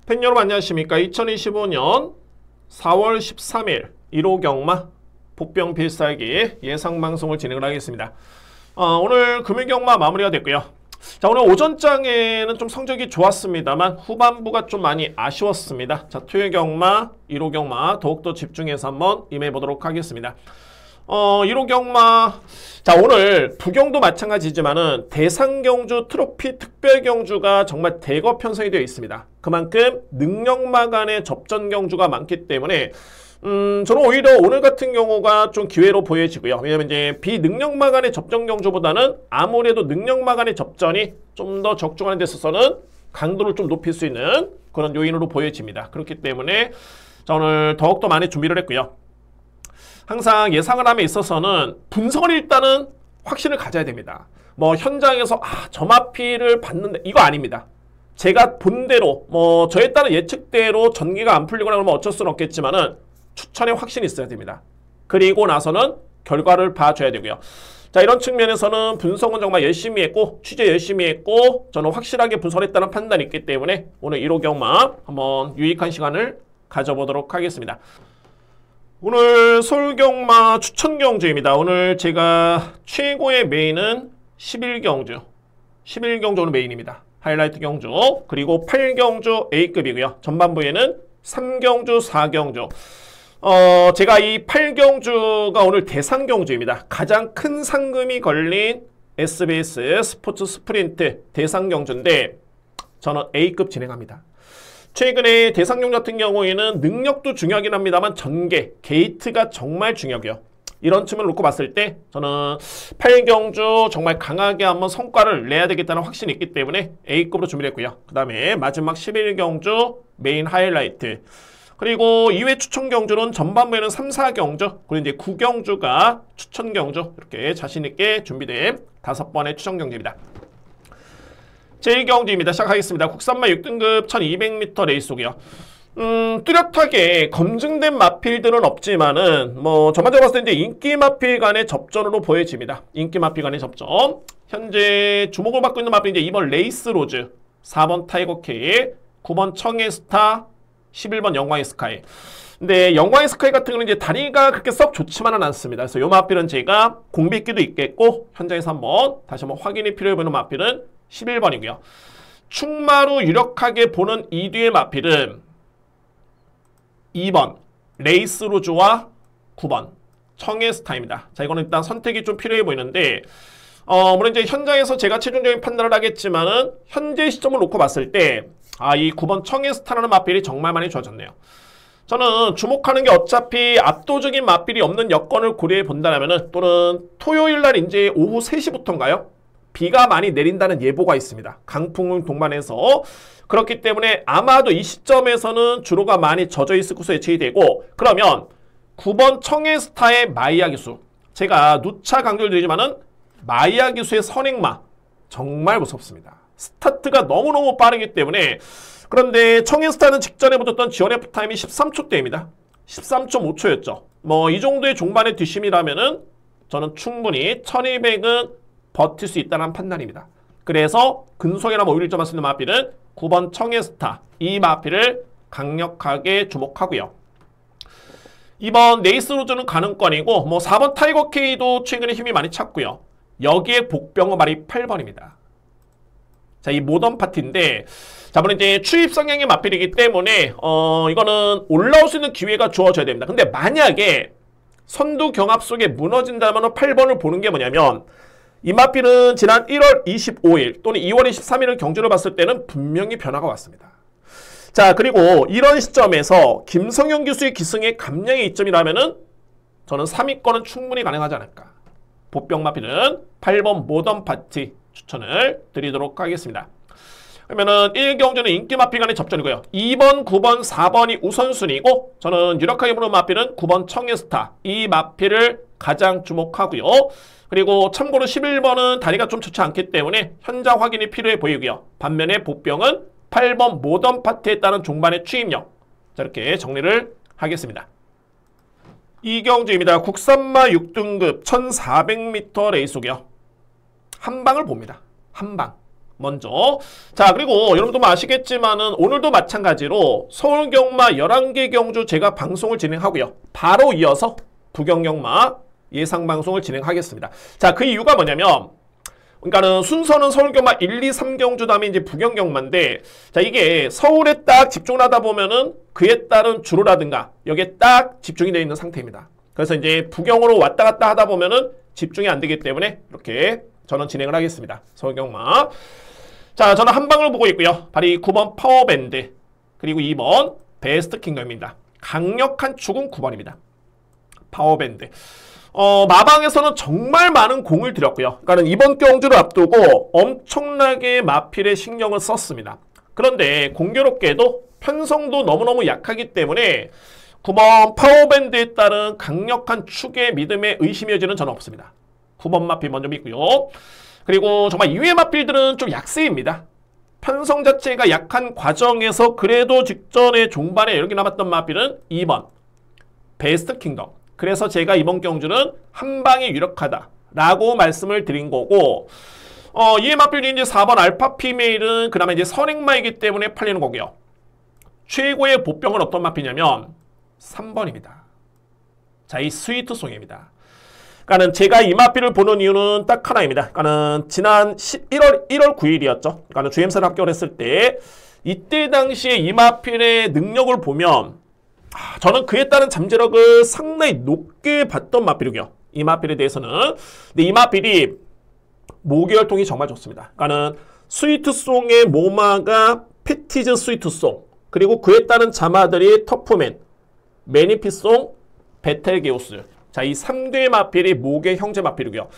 팬 여러분 안녕하십니까. 2025년 4월 13일 1호 경마 복병 필살기 예상방송을 진행을 하겠습니다. 오늘 금일경마 마무리가 됐고요. 자, 오늘 오전장에는 좀 성적이 좋았습니다만 후반부가 좀 많이 아쉬웠습니다. 자, 토요일경마, 1호 경마 더욱더 집중해서 한번 임해보도록 하겠습니다. 1호 경마, 자, 오늘 부경도 마찬가지지만은 대상경주, 트로피 특별경주가 정말 대거 편성이 되어 있습니다. 그만큼 능력마 간의 접전경주가 많기 때문에 저는 오히려 오늘 같은 경우가 좀 기회로 보여지고요. 왜냐면 이제 비능력마 간의 접전경주보다는 아무래도 능력마 간의 접전이 좀 더 적중하는 데 있어서는 강도를 좀 높일 수 있는 그런 요인으로 보여집니다. 그렇기 때문에 자, 오늘 더욱더 많이 준비를 했고요. 항상 예상을 함에 있어서는 분석을 일단은 확신을 가져야 됩니다. 뭐 현장에서 점화피를 받는데 이거 아닙니다. 제가 본 대로 저에 따른 예측대로 전기가 안 풀리거나 그러면 어쩔 수는 없겠지만은 추천에 확신이 있어야 됩니다. 그리고 나서는 결과를 봐줘야 되고요. 자, 이런 측면에서는 분석은 정말 열심히 했고 취재 열심히 했고 저는 확실하게 분석을 했다는 판단이 있기 때문에 오늘 1호 경마 한번 유익한 시간을 가져보도록 하겠습니다. 오늘 서울경마 추천경주입니다. 오늘 제가 최고의 메인은 11경주. 11경주 오늘 메인입니다. 하이라이트 경주. 그리고 8경주 A급이고요. 전반부에는 3경주, 4경주. 제가 이 8경주가 오늘 대상경주입니다. 가장 큰 상금이 걸린 SBS 스포츠 스프린트 대상경주인데 저는 A급 진행합니다. 최근에 대상경 같은 경우에는 능력도 중요하긴 합니다만 전개, 게이트가 정말 중요하고요. 이런 측면을 놓고 봤을 때 저는 8경주 정말 강하게 한번 성과를 내야 되겠다는 확신이 있기 때문에 A급으로 준비를 했고요. 그 다음에 마지막 11경주 메인 하이라이트. 그리고 2회 추천경주는 전반부에는 3, 4경주, 그리고 이제 9경주가 추천경주 이렇게 자신있게 준비된 5번의 추천경주입니다. 제1경주입니다. 시작하겠습니다. 국산마 6등급 1200m 레이스고요. 뚜렷하게 검증된 마필들은 없지만은 전반적으로 봤을 때 이제 인기 마필 간의 접전으로 보여집니다. 인기 마필 간의 접전. 현재 주목을 받고 있는 마필이 이제 2번 레이스로즈, 4번 타이거 K, 9번 청해 스타, 11번 영광의 스카이. 근데 영광의 스카이 같은 경우는 이제 다리가 그렇게 썩 좋지만은 않습니다. 그래서 이 마필은 제가 공백기도 있겠고 현장에서 다시 한번 확인이 필요해 보이는 마필은 11번이고요. 충마로 유력하게 보는 2뒤의 마필은 2번 레이스로즈와 9번 청해스타입니다. 자, 이거는 일단 선택이 좀 필요해 보이는데 물론 이제 현장에서 제가 최종적인 판단을 하겠지만은 현재 시점을 놓고 봤을 때 이 9번 청해스타라는 마필이 정말 많이 좋아졌네요. 저는 주목하는 게 어차피 압도적인 마필이 없는 여건을 고려해 본다면은 또는 토요일날 이제 오후 3시부터인가요? 비가 많이 내린다는 예보가 있습니다. 강풍을 동반해서. 그렇기 때문에 아마도 이 시점에서는 주로가 많이 젖어 있을 것으로 예측이 되고, 그러면 9번 청해스타의 마이야 기수. 제가 누차 강조를 드리지만은 마이야 기수의 선행마 정말 무섭습니다. 스타트가 너무너무 빠르기 때문에. 그런데 청해스타는 직전에 붙었던 지원 F 타임이 13초대입니다. 13.5초였죠. 이 정도의 종반의 뒷심이라면은 저는 충분히 1200은 버틸 수 있다는 판단입니다. 그래서 근속이나 1점 할수 있는 마필은 9번 청해스타. 이 마필을 강력하게 주목하고요. 2번 레이스로즈는 가능권이고 4번 타이거 K도 최근에 힘이 많이 찼고요. 여기에 복병어 말이 8번입니다. 자, 이 모던 파티인데 자, 물론 이제 추입 성향의 마필이기 때문에 이거는 올라올 수 있는 기회가 주어져야 됩니다. 근데 만약에 선두 경합 속에 무너진다면 8번을 보는 게 뭐냐면 이 마필은 지난 1월 25일 또는 2월 23일을 경주를 봤을 때는 분명히 변화가 왔습니다. 자, 그리고 이런 시점에서 김성현 기수의 기승의 감량의 이점이라면은 저는 3위권은 충분히 가능하지 않을까. 복병 마필은 8번 모던 파티 추천을 드리도록 하겠습니다. 그러면은 1경주는 인기 마필 간의 접전이고요. 2번, 9번, 4번이 우선순위고 저는 유력하게 보는 마필은 9번 청해스타. 이 마필을 가장 주목하고요. 그리고 참고로 11번은 다리가 좀 좋지 않기 때문에 현장 확인이 필요해 보이고요. 반면에 복병은 8번 모던 파티에 따른 종반의 추임력. 자, 이렇게 정리를 하겠습니다. 이경주입니다. 국산마 6등급 1400m 레이스고요. 한 방을 봅니다. 한 방. 먼저. 자, 그리고 여러분도 아시겠지만은 오늘도 마찬가지로 서울 경마 11개 경주 제가 방송을 진행하고요. 바로 이어서 부경 경마 예상 방송을 진행하겠습니다. 자, 그 이유가 뭐냐면 그러니까는 순서는 서울 경마 1, 2, 3경주 다음에 이제 부경 경마인데 자, 이게 서울에 딱 집중을 하다 보면은 그에 따른 주로라든가 여기에 딱 집중이 되어 있는 상태입니다. 그래서 이제 부경으로 왔다 갔다 하다 보면은 집중이 안 되기 때문에 이렇게 저는 진행을 하겠습니다. 서울 경마. 자, 저는 한 방을 보고 있고요. 바로 이 9번 파워밴드 그리고 2번 베스트 킹덤입니다. 강력한 축은 9번입니다. 파워밴드. 마방에서는 정말 많은 공을 들였고요. 그러니까 이번 경주를 앞두고 엄청나게 마필에 신경을 썼습니다. 그런데 공교롭게도 편성도 너무너무 약하기 때문에 9번 파워밴드에 따른 강력한 축의 믿음에 의심이 여지는 저는 없습니다. 9번 마필 먼저 믿고요. 그리고 정말 이외의 마필들은 좀 약세입니다. 편성 자체가 약한 과정에서 그래도 직전에 종반에 이렇게 남았던 마필은 2번 베스트 킹덤. 그래서 제가 이번 경주는 한 방에 유력하다라고 말씀을 드린 거고 이에 마필이 이제 4번 알파 피메일은 그다음에 이제 선행마이기 때문에 팔리는 거고요. 최고의 보병은 어떤 마필이냐면 3번입니다. 자, 이 스위트송입니다. 그러니까는 제가 이 마필을 보는 이유는 딱 하나입니다. 그러니까는 지난 1월 9일이었죠. 그러니까는 주임사를 합격을 했을 때 이때 당시에 이 마필의 능력을 보면 저는 그에 따른 잠재력을 상당히 높게 봤던 마필이고요. 이 마필에 대해서는. 근데 이 마필이 모계혈통이 정말 좋습니다. 그러니까는 스위트송의 모마가 패티즈 스위트송 그리고 그에 따른 자마들이 터프맨, 매니피송, 베텔게우스. 자, 이 3대의 마필이 모계 형제 마필이고요.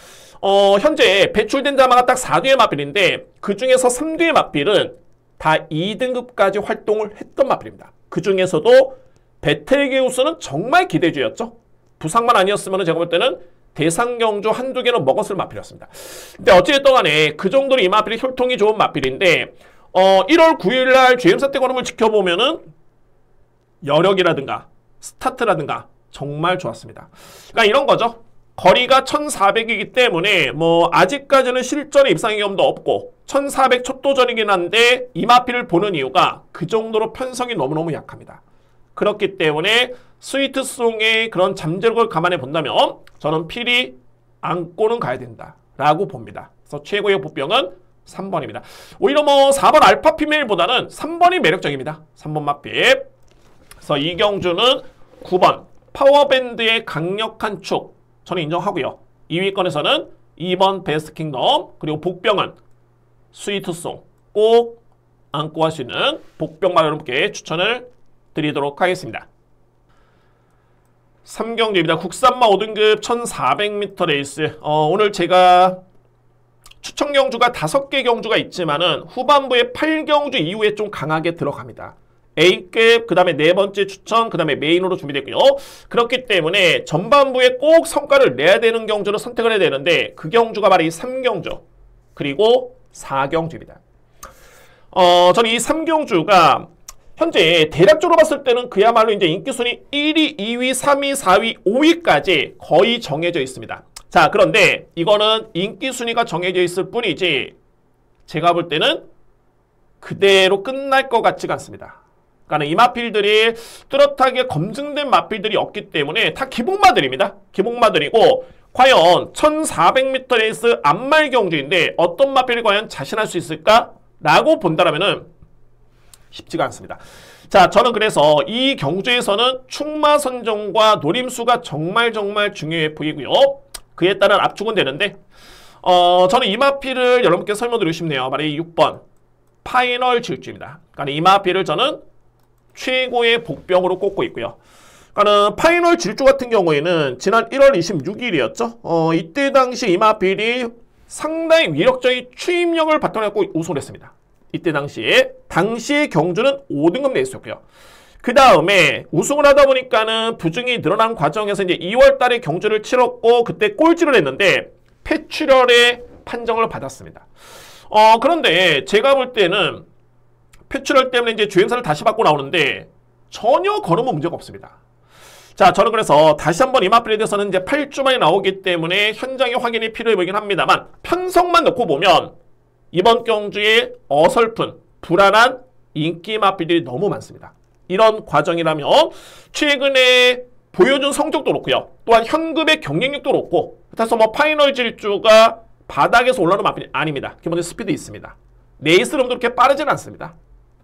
현재 배출된 자마가 딱 4대의 마필인데 그 중에서 3대의 마필은 다 2등급까지 활동을 했던 마필입니다. 그 중에서도 베텔게우스는 정말 기대주였죠. 부상만 아니었으면 제가 볼 때는 대상경주 한두 개는 먹었을 마필이었습니다. 근데 어찌됐든 간에 그 정도로 이 마필이 혈통이 좋은 마필인데 1월 9일날 GM사 때 걸음을 지켜보면은 여력이라든가 스타트라든가 정말 좋았습니다. 그러니까 이런 거죠. 거리가 1400이기 때문에 뭐 아직까지는 실전에 입상의 경험도 없고 1400 첫도전이긴 한데 이 마필을 보는 이유가 그 정도로 편성이 너무너무 약합니다. 그렇기 때문에 스위트송의 그런 잠재력을 감안해 본다면 저는 필히 안고는 가야 된다라고 봅니다. 그래서 최고의 보병은 3번입니다. 오히려 뭐 4번 알파 피메일보다는 3번이 매력적입니다. 3번 마필. 그래서 이 경주는 9번 파워밴드의 강력한 축 저는 인정하고요. 2위권에서는 2번 베스트 킹덤 그리고 복병은 스위트송 꼭 안고 할 수 있는 복병마 여러분께 추천을 드리도록 하겠습니다. 3경주입니다. 국산마 5등급 1400m 레이스. 오늘 제가 추천 경주가 5개 경주가 있지만은 후반부에 8경주 이후에 좀 강하게 들어갑니다. A급, 그 다음에 네 번째 추천, 그 다음에 메인으로 준비됐고요. 그렇기 때문에 전반부에 꼭 성과를 내야 되는 경주를 선택을 해야 되는데 그 경주가 바로 이 3경주 그리고 4경주입니다. 저는 이 3경주가 현재 대략적으로 봤을 때는 그야말로 이제 인기순위 1위, 2위, 3위, 4위, 5위까지 거의 정해져 있습니다. 자, 그런데 이거는 인기순위가 정해져 있을 뿐이지 제가 볼 때는 그대로 끝날 것 같지가 않습니다. 그러니까 이 마필들이 뚜렷하게 검증된 마필들이 없기 때문에 다 기복마들입니다. 기복마들이고 과연 1400m 레이스 암말 경주인데 어떤 마필이 과연 자신할 수 있을까라고 본다라면은 쉽지가 않습니다. 자, 저는 그래서 이 경주에서는 충마 선정과 노림수가 정말 중요해 보이고요. 그에 따른 압축은 되는데 저는 이 마필을 여러분께 설명드리고 싶네요. 바로 이 6번 파이널 질주입니다. 그러니까 이 마필을 저는 최고의 복병으로 꼽고 있고요. 그러니까 파이널 질주 같은 경우에는 지난 1월 26일이었죠. 이때 당시 이 마필이 상당히 위력적인 추임력을 바탕으로 우승을 했습니다. 이때 당시에 경주는 5등급 레이스였고요. 그 다음에 우승을 하다 보니까는 부중이 늘어난 과정에서 이제 2월 달에 경주를 치렀고 그때 꼴찌를 했는데 폐출혈의 판정을 받았습니다. 그런데 제가 볼 때는 폐출혈 때문에 이제 주행사를 다시 받고 나오는데 전혀 걸음은 문제가 없습니다. 자, 저는 그래서 다시 한번 이 마필에 대해서는 이제 8주 만에 나오기 때문에 현장의 확인이 필요해 보이긴 합니다만 편성만 놓고 보면 이번 경주에 어설픈 불안한 인기 마필들이 너무 많습니다. 이런 과정이라면 최근에 보여준 성적도 그렇고요. 또한 현급의 경쟁력도 그렇고 그래서 뭐 파이널 질주가 바닥에서 올라오는 마필이 아닙니다. 기본적으로 스피드 있습니다. 레이스름도 그렇게 빠르진 않습니다.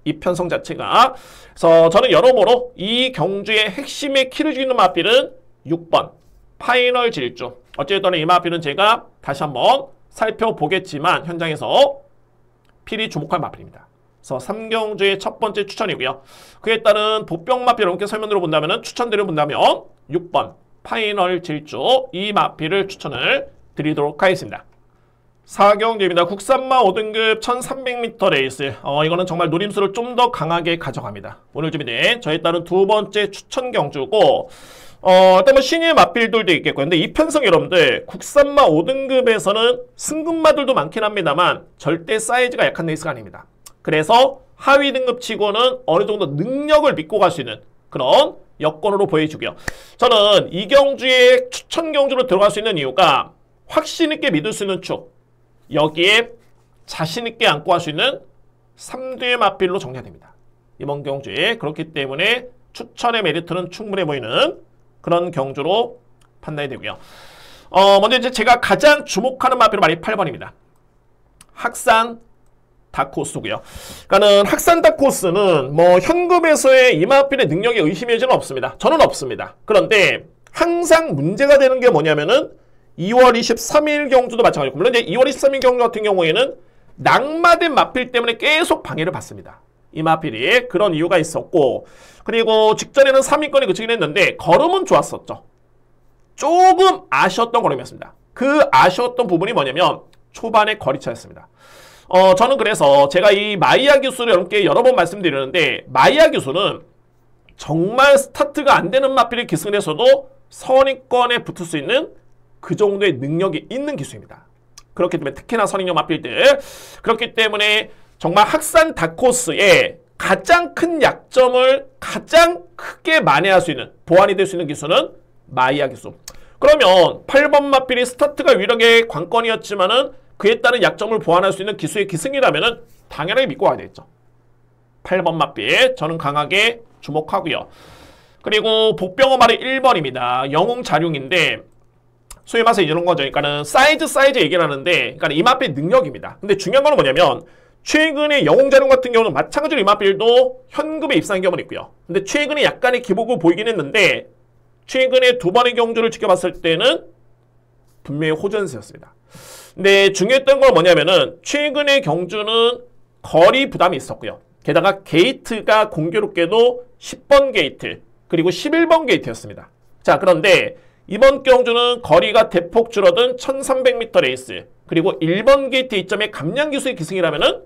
이 편성 자체가. 그래서 저는 여러모로 이 경주의 핵심의 키를 주는 마필은 6번 파이널 질주. 어쨌든 이 마필은 제가 다시 한번 살펴보겠지만 현장에서 필히 주목할 마필입니다. 그래서 3경주의 첫 번째 추천이고요. 그에 따른 복병 마필 여러분께 설명드려 본다면 추천드려 본다면 6번 파이널 질주 이 마필을 추천을 드리도록 하겠습니다. 4경주입니다. 국산마 5등급 1300m 레이스. 이거는 정말 노림수를 좀 더 강하게 가져갑니다. 오늘 준비된 저에 따른 두 번째 추천 경주고 일단 뭐 신의 마필들도 있겠고요. 근데 이 편성 여러분들 국산마 5등급에서는 승급마들도 많긴 합니다만 절대 사이즈가 약한 레이스가 아닙니다. 그래서 하위 등급 치고는 어느 정도 능력을 믿고 갈 수 있는 그런 여건으로 보여주고요. 저는 이 경주에 추천 경주로 들어갈 수 있는 이유가 확신 있게 믿을 수 있는 축, 여기에 자신 있게 안고 갈 수 있는 3대 마필로 정리됩니다. 이번 경주에 그렇기 때문에 추천의 메리트는 충분해 보이는 그런 경주로 판단이 되고요. 먼저 이제 제가 가장 주목하는 마필은 말이 8번입니다. 학산 다크호스고요. 그러니까는 학산 다크호스는 뭐 현급에서의 이 마필의 능력에 의심의 여지는 없습니다. 저는 없습니다. 그런데 항상 문제가 되는 게 뭐냐면은 2월 23일 경주도 마찬가지고 물론 이제 2월 23일 경주 같은 경우에는 낙마된 마필 때문에 계속 방해를 받습니다. 이 마필이 그런 이유가 있었고 그리고 직전에는 3위권에 그치긴 했는데 걸음은 좋았었죠. 조금 아쉬웠던 걸음이었습니다. 그 아쉬웠던 부분이 뭐냐면 초반의 거리차였습니다. 저는 그래서 제가 이 마이야 기수를 여러분께 여러 번 말씀드리는데 마이야 기수는 정말 스타트가 안 되는 마필이 기승을 해서도 선위권에 붙을 수 있는 그 정도의 능력이 있는 기수입니다. 그렇기 때문에 특히나 선익력 마필들 그렇기 때문에 정말 학산 다크호스의 가장 큰 약점을 가장 크게 만회할 수 있는 보완이 될 수 있는 기수는 마이야 기수. 그러면 8번 마필이 스타트가 위력의 관건이었지만은 그에 따른 약점을 보완할 수 있는 기수의 기승이라면은 당연하게 믿고 가야 되겠죠. 8번 마필 저는 강하게 주목하고요. 그리고 복병어 말이 1번입니다. 영웅 자룡인데 소위 말해서 이런 거죠. 그러니까는 사이즈 얘기를 하는데, 그러니까 이마필 능력입니다. 근데 중요한 건 뭐냐면, 최근에 영웅자룡 같은 경우는 마찬가지로 이마필도 현급에 입상한 경우는 있고요. 근데 최근에 약간의 기복을 보이긴 했는데, 최근에 두 번의 경주를 지켜봤을 때는 분명히 호전세였습니다. 근데 중요했던 건 뭐냐면은, 최근의 경주는 거리 부담이 있었고요. 게다가 게이트가 공교롭게도 10번 게이트, 그리고 11번 게이트였습니다. 자, 그런데, 이번 경주는 거리가 대폭 줄어든 1300m 레이스 그리고 1번 게이트 이점의 감량 기수의 기승이라면은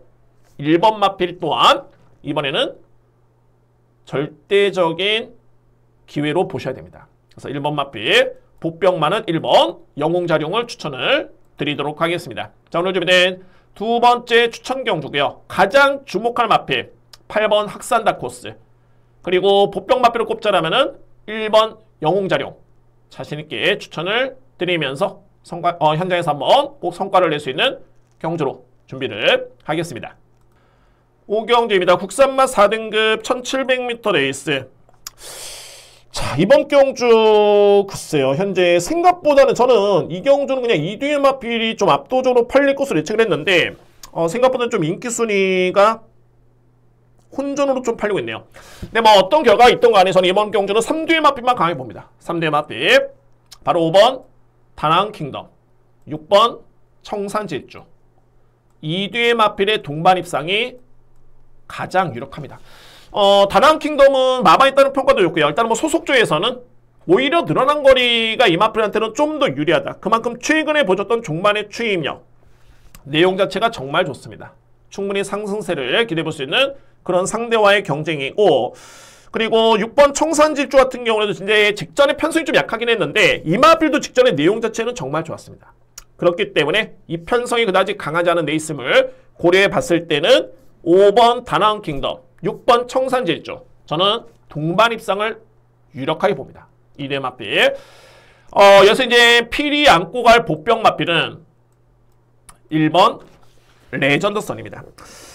1번 마필 또한 이번에는 절대적인 기회로 보셔야 됩니다. 그래서 1번 마필 복병만은 1번 영웅자룡을 추천을 드리도록 하겠습니다. 자, 오늘 준비된 두 번째 추천 경주고요. 가장 주목할 마필 8번 학산 다크호스 그리고 복병 마필을 꼽자라면은 1번 영웅자룡 자신있게 추천을 드리면서 현장에서 한번 꼭 성과를 낼 수 있는 경주로 준비를 하겠습니다. 5경주입니다. 국산마 4등급 1700m 레이스. 자, 이번 경주 글쎄요. 현재 생각보다는 저는 이 경주는 그냥 이두의 마필이 좀 압도적으로 팔릴 것으로 예측을 했는데 생각보다는 좀 인기 순위가 혼전으로 좀 팔리고 있네요. 근데 뭐 어떤 결과가 있던 간에 저는 이번 경주는 3두의 마필만 강하게 봅니다. 3두의 마필 바로 5번 다낭 킹덤 6번 청산 질주 2두의 마필의 동반 입상이 가장 유력합니다. 다낭 킹덤은 마방에 따른 평가도 좋고요. 일단은 뭐 소속조에서는 오히려 늘어난 거리가 이 마필한테는 좀 더 유리하다. 그만큼 최근에 보여줬던 종반의 추임력 내용 자체가 정말 좋습니다. 충분히 상승세를 기대해볼 수 있는 그런 상대와의 경쟁이고 그리고 6번 청산질주 같은 경우에도 진짜 직전에 편성이 좀 약하긴 했는데 이 마필도 직전의 내용 자체는 정말 좋았습니다. 그렇기 때문에 이 편성이 그다지 강하지 않은 레이스를 고려해 봤을 때는 5번 다낭 킹덤, 6번 청산질주 저는 동반 입상을 유력하게 봅니다. 2대 마필 여기서 이제 필히 안고 갈 복병 마필은 1번 레전드선입니다.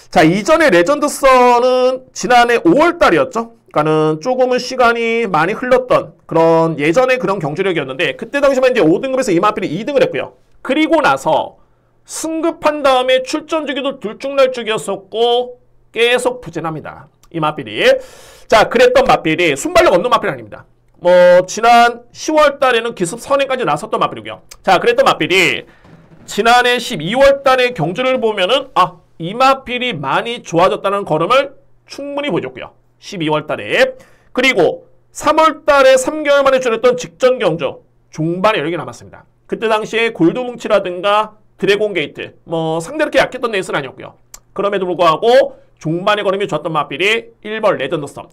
자, 이전에 레전드선은 지난해 5월달이었죠. 그러니까는 조금은 시간이 많이 흘렀던 그런 예전의 그런 경주력이었는데 그때 당시만 이제 5등급에서 이마필이 2등을 했고요. 그리고 나서 승급한 다음에 출전 주기도 들쭉날쭉이었었고 계속 부진합니다. 이마필이. 자, 그랬던 마필이 순발력 없는 마필이 아닙니다. 뭐 지난 10월 달에는 기습 선행까지 나섰던 마필이고요. 자, 그랬던 마필이 지난해 12월 달의 경주를 보면은 이 마필이 많이 좋아졌다는 걸음을 충분히 보여줬고요. 12월 달에. 그리고 3월 달에 3개월 만에 줄였던 직전 경주 중반에 여력이 남았습니다. 그때 당시에 골드뭉치라든가 드래곤 게이트 뭐 상대로 그렇게 약했던 레이스는 아니었고요. 그럼에도 불구하고 중반에 걸음이 좋았던 마필이 1번 레전드선.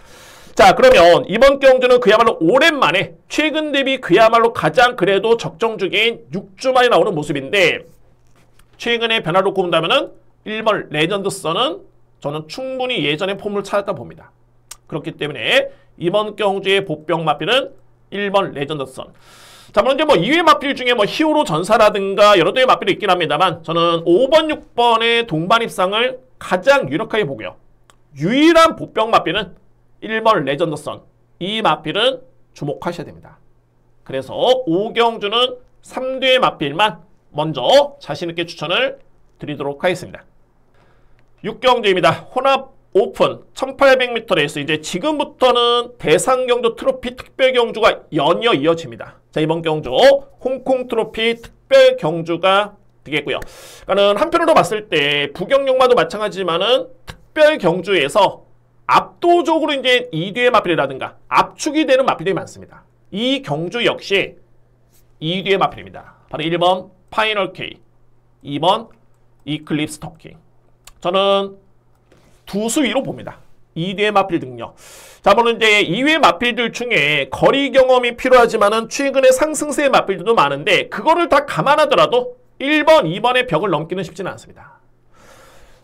자, 그러면 이번 경주는 그야말로 오랜만에 최근 대비 그야말로 가장 그래도 적정 주기인 6주 만에 나오는 모습인데 최근의 변화를 놓고 본다면은 1번 레전드선은 저는 충분히 예전의 폼을 찾았다 봅니다. 그렇기 때문에 이번 경주의 보병 마필은 1번 레전드선. 자, 물론 이제 뭐 2회 마필 중에 뭐 히어로 전사라든가 여러 대의 마필이 있긴 합니다만 저는 5번, 6번의 동반 입상을 가장 유력하게 보고요. 유일한 보병 마필은 1번 레전드선. 이 마필은 주목하셔야 됩니다. 그래서 5경주는 3대의 마필만 먼저 자신있게 추천을 드리도록 하겠습니다. 6경주입니다. 혼합 오픈 1800m 레이스. 이제 지금부터는 대상경주 트로피 특별경주가 연이어 이어집니다. 자, 이번 경주 홍콩 트로피 특별경주가 되겠고요. 그러니까는 한편으로 봤을 때 부경용마도 마찬가지지만은 특별경주에서 압도적으로 이제 2뒤의 마필이라든가 압축이 되는 마필들이 많습니다. 이 경주 역시 2뒤의 마필입니다. 바로 1번 파이널 K, 2번 이클립스 터킹. 저는 두 수위로 봅니다. 2뒤의 마필 능력. 자, 물론 이제 2위의 마필들 중에 거리 경험이 필요하지만은 최근에 상승세의 마필들도 많은데 그거를 다 감안하더라도 1번, 2번의 벽을 넘기는 쉽지는 않습니다.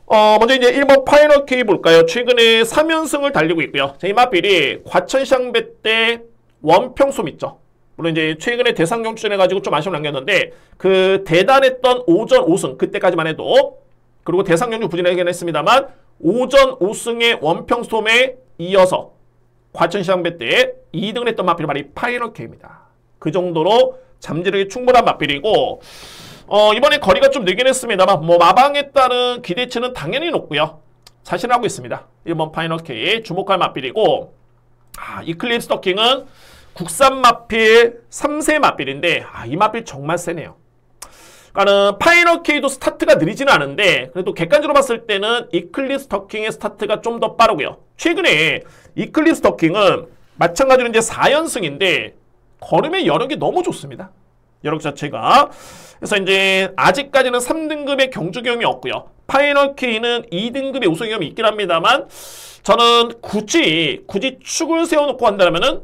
먼저 이제 1번 파이널 K 볼까요? 최근에 3연승을 달리고 있고요. 자, 이 마필이 과천샹배 때 원평솜 있죠. 물론 이제 최근에 대상 경주전 해가지고 좀 아쉬움을 남겼는데 그 대단했던 오전 5승 그때까지만 해도 그리고 대상 경주 부진하긴 했습니다만 오전 5승의 원평솜에 이어서 과천시장배 때 2등을 했던 마필이 바로 파이널 K입니다. 그 정도로 잠재력이 충분한 마필이고 이번에 거리가 좀 늘긴 했습니다만 뭐 마방에 따른 기대치는 당연히 높고요. 자신하고 있습니다. 1번 파이널 K 주목할 마필이고 이클립스 터킹은 국산 마필 3세 마필인데 이 마필 정말 세네요. 그러니까는 파이널 K도 스타트가 느리지는 않은데 그래도 객관적으로 봤을 때는 이클립스 터킹의 스타트가 좀 더 빠르고요. 최근에 이클립스 터킹은 마찬가지로 이제 4연승인데 걸음의 여력이 너무 좋습니다. 여력 자체가. 그래서 이제 아직까지는 3등급의 경주 경험이 없고요. 파이널 K는 2등급의 우승 경험이 있긴 합니다만 저는 굳이 축을 세워놓고 한다면은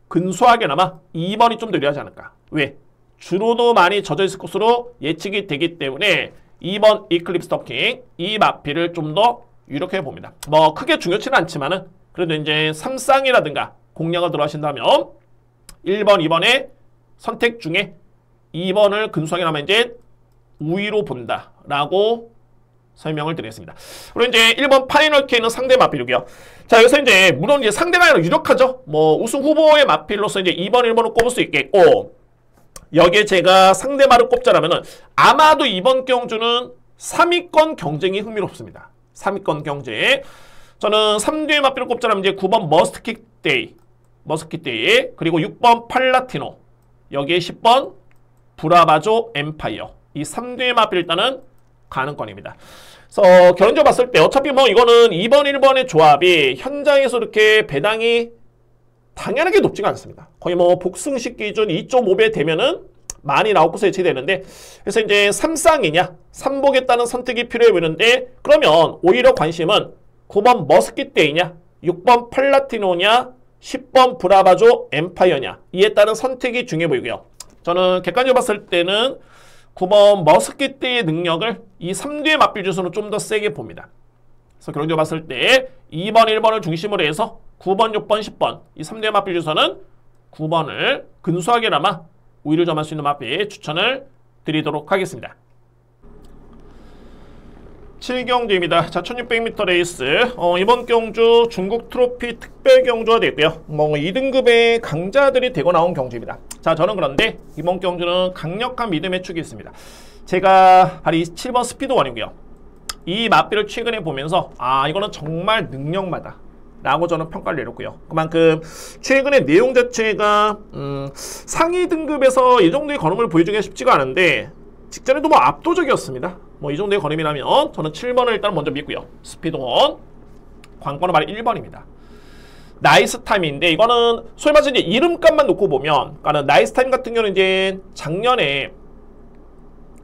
근소하게나마 2번이 좀 더 유리하지 않을까. 왜? 주로도 많이 젖어있을 것으로 예측이 되기 때문에 2번 이클립스 터킹 이 마필을 좀 더 유력해 봅니다. 뭐 크게 중요치는 않지만은 그래도 이제 3쌍이라든가 공략을 들어가신다면 1번, 2번의 선택 중에 2번을 근소하게나마 이제 우위로 본다라고 설명을 드리겠습니다. 그리고 이제 1번 파이널 K는 상대 마필이고요. 자, 여기서 이제 물론 이제 상대가 아니라 유력하죠. 뭐 우승 후보의 마필로서 이제 2번, 1번을 꼽을 수 있겠고 여기에 제가 상대마를 꼽자라면은 아마도 이번 경주는 3위권 경쟁이 흥미롭습니다. 3위권 경쟁. 저는 3뒤의 마필을 꼽자라면 이제 9번 머스킷데이, 그리고 6번 팔라티노, 여기에 10번 브라바조 엠파이어. 이 3뒤의 마필 일단은 가능권입니다. 그래서 결론적으로 봤을 때 어차피 뭐 이거는 2번, 1번의 조합이 현장에서 이렇게 배당이 당연하게 높지가 않습니다. 거의 뭐 복승식 기준 2.5배 되면은 많이 나오고서 예측되는데 그래서 이제 3쌍이냐 3보겠다는 선택이 필요해 보이는데 그러면 오히려 관심은 9번 머스킷데이냐 6번 팔라티노냐 10번 브라바조 엠파이어냐 이에 따른 선택이 중요해 보이고요. 저는 객관적으로 봤을 때는 9번 머스킷데이의 능력을 이 3뒤의 마필 주소는 좀 더 세게 봅니다. 그래서 결론적으로 봤을 때 2번, 1번을 중심으로 해서 9번, 6번, 10번 이 3대의 마필 주소는 9번을 근소하게나마 우위를 점할 수 있는 마필 추천을 드리도록 하겠습니다. 7경주입니다. 자, 1600m 레이스. 이번 경주 중국 트로피 특별 경주가 되고요. 2등급의 강자들이 되고 나온 경주입니다. 자, 저는 그런데 이번 경주는 강력한 믿음의 축이 있습니다. 제가 바로 27번 스피드원이고요. 이 마필을 최근에 보면서 이거는 정말 능력마다 라고 저는 평가를 내렸고요. 그만큼 최근의 내용 자체가 상위 등급에서 이 정도의 걸음을 보여주기가 쉽지가 않은데 직전에도 압도적이었습니다. 이 정도의 걸음이라면 저는 7번을 일단 먼저 믿고요. 스피드원 관건은 바로 1번입니다. 나이스 타임인데 이거는 소위 말해서 이제 이름값만 놓고 보면 나이스 타임 같은 경우는 이제 작년에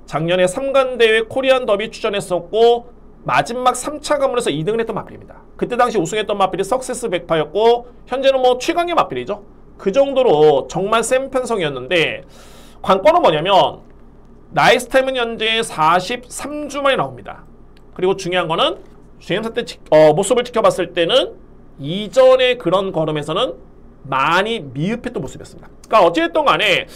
3관 대회 코리안 더비 출전했었고 마지막 3차 관문에서 2등을 했던 마필입니다. 그때 당시 우승했던 마필이 석세스 백파였고 현재는 최강의 마필이죠. 그 정도로 정말 센 편성이었는데 관건은 뭐냐면 나이스 타임은 현재 43주 만에 나옵니다. 그리고 중요한 거는 주행사 때 모습을 지켜봤을 때는 이전의 그런 걸음에서는 많이 미흡했던 모습이었습니다. 그러니까 어찌됐든 간에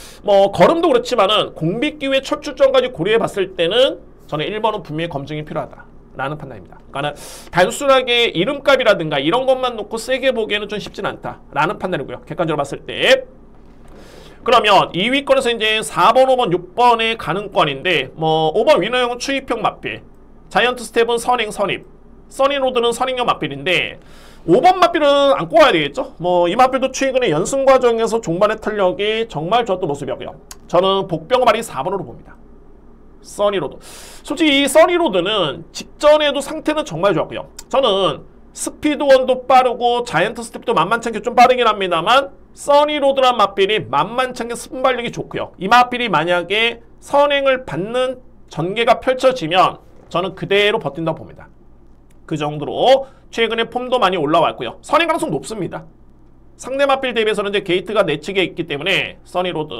걸음도 그렇지만은 공비 기후의 철출전까지 고려해 봤을 때는 저는 1번은 분명히 검증이 필요하다라는 판단입니다. 그러니까 단순하게 이름값이라든가 이런 것만 놓고 세게 보기에는 좀 쉽진 않다라는 판단이고요. 객관적으로 봤을 때. 그러면 2위권에서 이제 4번, 5번, 6번의 가능권인데 5번 위너형은 추입형 마필, 자이언트 스텝은 선행, 선입, 써니로드는 선행형 마필인데 5번 마필은 안 꼽아야 되겠죠? 이 마필도 최근에 연승 과정에서 종반의 탄력이 정말 좋았던 모습이었고요. 저는 복병 말이 4번으로 봅니다. 써니로드. 솔직히 이 써니로드는 직전에도 상태는 정말 좋았고요. 저는 스피드원도 빠르고 자이언트 스텝도 만만찮게 좀 빠르긴 합니다만 써니로드란 마필이 만만찮게 순발력이 좋고요. 이 마필이 만약에 선행을 받는 전개가 펼쳐지면 저는 그대로 버틴다고 봅니다. 그 정도로 최근에 폼도 많이 올라왔고요. 선행 가능성 높습니다. 상대 마필 대비해서는 이제 게이트가 내측에 있기 때문에 써니로드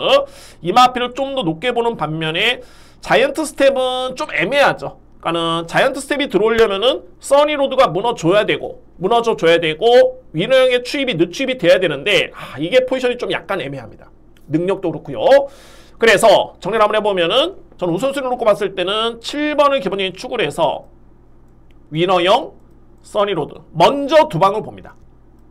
이 마필을 좀 더 높게 보는 반면에 자이언트 스텝은 좀 애매하죠. 그러니까는 자이언트 스텝이 들어오려면은 써니로드가 무너져줘야 되고 위너형의 추입이 늦추입이 돼야 되는데 이게 포지션이 좀 약간 애매합니다. 능력도 그렇고요. 그래서 정리를 한번 해보면은 저는 우선순위로 놓고 봤을 때는 7번을 기본적인 축으로 해서 위너형, 써니로드 먼저 두 방을 봅니다.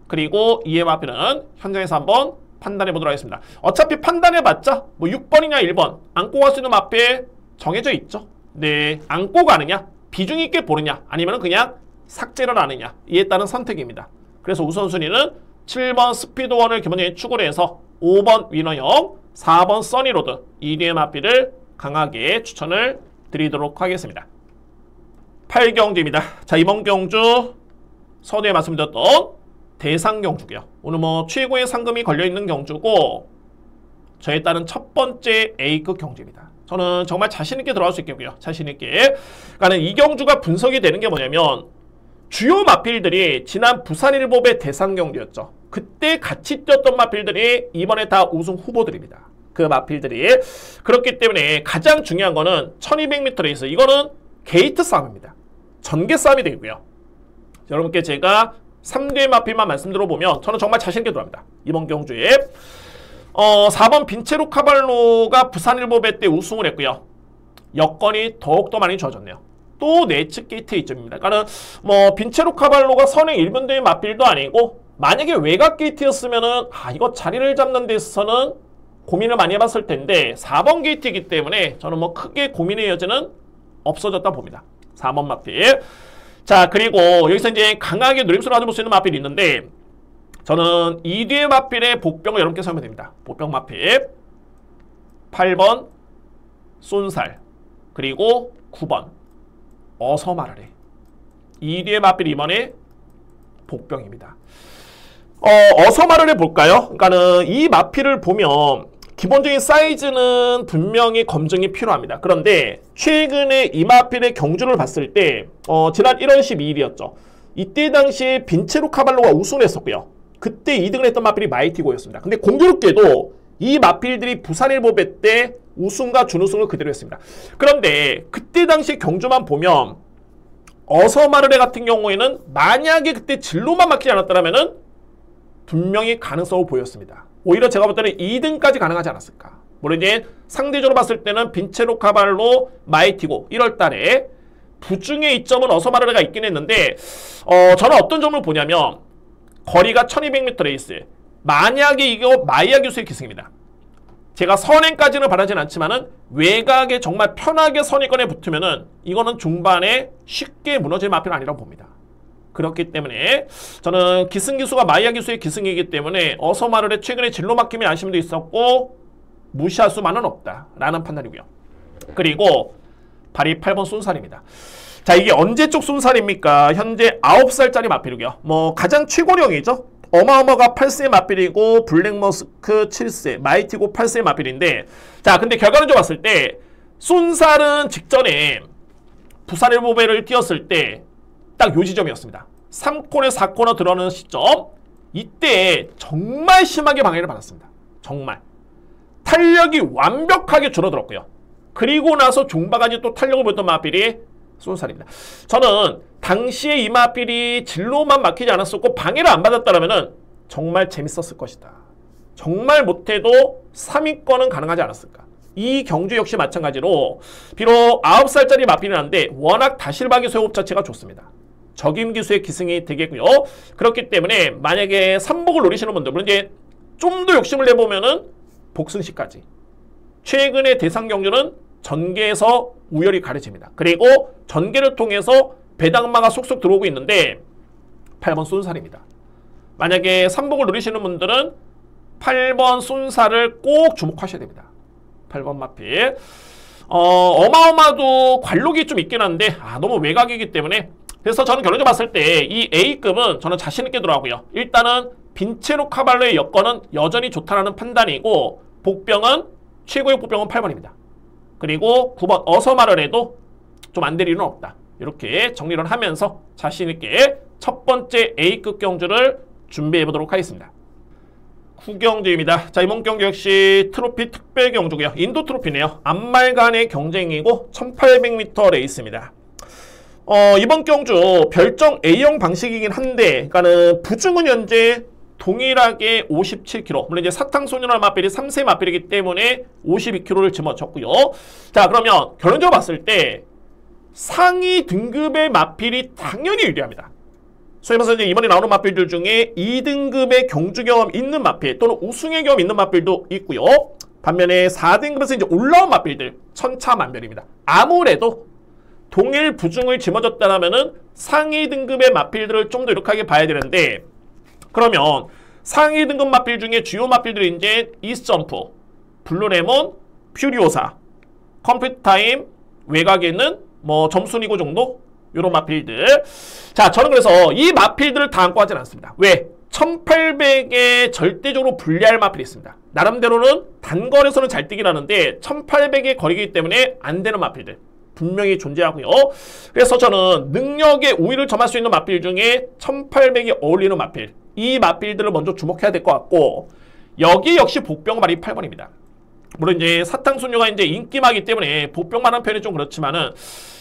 그리고 이에 마필은 현장에서 한번 판단해 보도록 하겠습니다. 어차피 판단해봤자 6번이냐 1번 안고 갈 수 있는 마필 정해져 있죠. 네, 안고 가느냐, 비중 있게 보느냐, 아니면 그냥 삭제를 하느냐, 이에 따른 선택입니다. 그래서 우선순위는 7번 스피드원을 기본적인 축으로 해서 5번 위너형, 4번 써니로드, 이 뒤의 마필을 강하게 추천을 드리도록 하겠습니다. 8경주입니다. 자, 이번 경주 서두에 말씀드렸던 대상 경주고요. 오늘 최고의 상금이 걸려있는 경주고 저에 따른 첫 번째 A급 경주입니다. 저는 정말 자신있게 들어갈 수 있겠고요. 자신있게. 그러니까 이 경주가 분석이 되는 게 뭐냐면 주요 마필들이 지난 부산일보배 대상 경주였죠. 그때 같이 뛰었던 마필들이 이번에 다 우승 후보들입니다. 그 마필들이. 그렇기 때문에 가장 중요한 거는 1200m 레이스. 이거는 게이트 싸움입니다. 전개 싸움이 되고요. 여러분께 제가 3대의 마필만 말씀드려보면 저는 정말 자신있게 들어갑니다. 이번 경주에. 4번 빈체로 카발로가 부산일보배 때 우승을 했고요. 여건이 더욱더 많이 좋아졌네요. 또 내측 게이트 2점입니다. 그러니까 빈체로 카발로가 선행 1분대의 마필도 아니고 만약에 외곽 게이트였으면은 이거 자리를 잡는 데 있어서는 고민을 많이 해봤을 텐데 4번 게이트이기 때문에 저는 크게 고민의 여지는 없어졌다 봅니다. 4번 마필. 자, 그리고 여기서 이제 강하게 노림수를 가져볼 수 있는 마필이 있는데 저는 2뒤의 마필의 복병을 여러분께 설명해 드립니다. 복병 마필 8번 쏜살 그리고 9번 어서 말하래. 2뒤의 마필 이번에 복병입니다. 어서 말하래 볼까요? 그러니까는 이 마필을 보면 기본적인 사이즈는 분명히 검증이 필요합니다. 그런데 최근에 이 마필의 경주를 봤을 때 지난 1월 12일이었죠. 이때 당시에 빈체로 카발로가 우승을 했었고요. 그때 2등을 했던 마필이 마이티고였습니다. 근데 공교롭게도 이 마필들이 부산일보배 때 우승과 준우승을 그대로 했습니다. 그런데 그때 당시 경주만 보면 어서마르레 같은 경우에는 만약에 그때 진로만 막히지 않았더라면 분명히 가능성을 보였습니다. 오히려 제가 볼 때는 2등까지 가능하지 않았을까. 물론 이제 상대적으로 봤을 때는 빈체로 카발로 마이티고 1월 달에 부중의 이점은 어서마르레가 있긴 했는데 저는 어떤 점을 보냐면 거리가 1200m 레이스. 만약에 이거 마이야 교수의 기승입니다. 제가 선행까지는 바라진 않지만은 외곽에 정말 편하게 선행권에 붙으면은 이거는 중반에 쉽게 무너질 마필은 아니라고 봅니다. 그렇기 때문에 저는 기승 기수가 마이야 기수의 기승이기 때문에 어서마르레 최근에 진로 막힘의 아쉬움도 있었고 무시할 수만은 없다라는 판단이고요. 그리고 발이 8번 쏜살입니다. 자, 이게 언제적 쏜살입니까? 현재 9살짜리 마필이고요. 뭐 가장 최고령이죠. 어마어마가 8세 마필이고 블랙머스크 7세, 마이티고 8세 마필인데, 자, 근데 결과론적으로 봤을 때 쏜살은 직전에 부산일보배를 띄었을 때 딱 요 지점이었습니다. 3코너 4코너 들어오는 시점, 이때 정말 심하게 방해를 받았습니다. 정말 탄력이 완벽하게 줄어들었고요. 그리고 나서 중바까지 또 탄력을 보였던 마필이 쏜살입니다. 저는 당시에 이 마필이 진로만 막히지 않았었고 방해를 안 받았다면 정말 재밌었을 것이다. 정말 못해도 3위권은 가능하지 않았을까. 이 경주 역시 마찬가지로 비록 9살짜리 마필은 한데 워낙 다실바기 소호흡 자체가 좋습니다. 적임 기수의 기승이 되겠고요. 그렇기 때문에 만약에 3복을 노리시는 분들, 물론 이제 좀 더 욕심을 내보면은 복승시까지. 최근의 대상 경주는 전개에서 우열이 가려집니다. 그리고 전개를 통해서 배당마가 속속 들어오고 있는데 8번 쏜살입니다. 만약에 3복을 누리시는 분들은 8번 쏜살을 꼭 주목하셔야 됩니다. 8번 마필. 어마어마도 관록이 좀 있긴 한데 너무 외곽이기 때문에, 그래서 저는 결론적으로 봤을 때 이 A급은 저는 자신있게 들어가고요. 일단은 빈체로 카발로의 여건은 여전히 좋다라는 판단이고, 복병은 최고의 복병은 8번입니다. 그리고 9번 어서마르레도 좀 안 될 일은 없다. 이렇게 정리를 하면서 자신있게 첫 번째 A급 경주를 준비해 보도록 하겠습니다. 9경주입니다. 자, 이번 경주 역시 트로피 특별 경주고요. 인도 트로피네요. 앞말간의 경쟁이고 1800m 레이스입니다. 이번 경주 별정 A형 방식이긴 한데, 그러니까는 부중은 현재 동일하게 57kg. 물론 이제 사탕소년화 마필이 3세 마필이기 때문에 52kg를 짊어졌고요. 자, 그러면 결론적으로 봤을 때 상위 등급의 마필이 당연히 유리합니다. 소위 말해서 이제 이번에 나오는 마필들 중에 2등급의 경주 경험 있는 마필 또는 우승의 경험 있는 마필도 있고요. 반면에 4등급에서 이제 올라온 마필들 천차만별입니다. 아무래도 동일 부중을 짊어졌다면은 상위 등급의 마필들을 좀 더 이렇게 봐야 되는데, 그러면 상위 등급 마필 중에 주요 마필들이 이제 이스점프, 블루레몬, 퓨리오사, 컴퓨터타임, 외곽에 있는 뭐 점순이고 정도 요런 마필들. 자, 저는 그래서 이 마필들을 다 안고 하진 않습니다. 왜? 1800에 절대적으로 불리할 마필이 있습니다. 나름대로는 단거리에서는 잘 뛰긴 하는데 1800의 거리이기 때문에 안 되는 마필들 분명히 존재하고요. 그래서 저는 능력의 우위를 점할 수 있는 마필 중에 1800이 어울리는 마필, 이 마필들을 먼저 주목해야 될 것 같고, 여기 역시 복병발이 8번입니다. 물론 이제 사탕소녀가 이제 인기마기 때문에 복병만한 편이 좀 그렇지만은,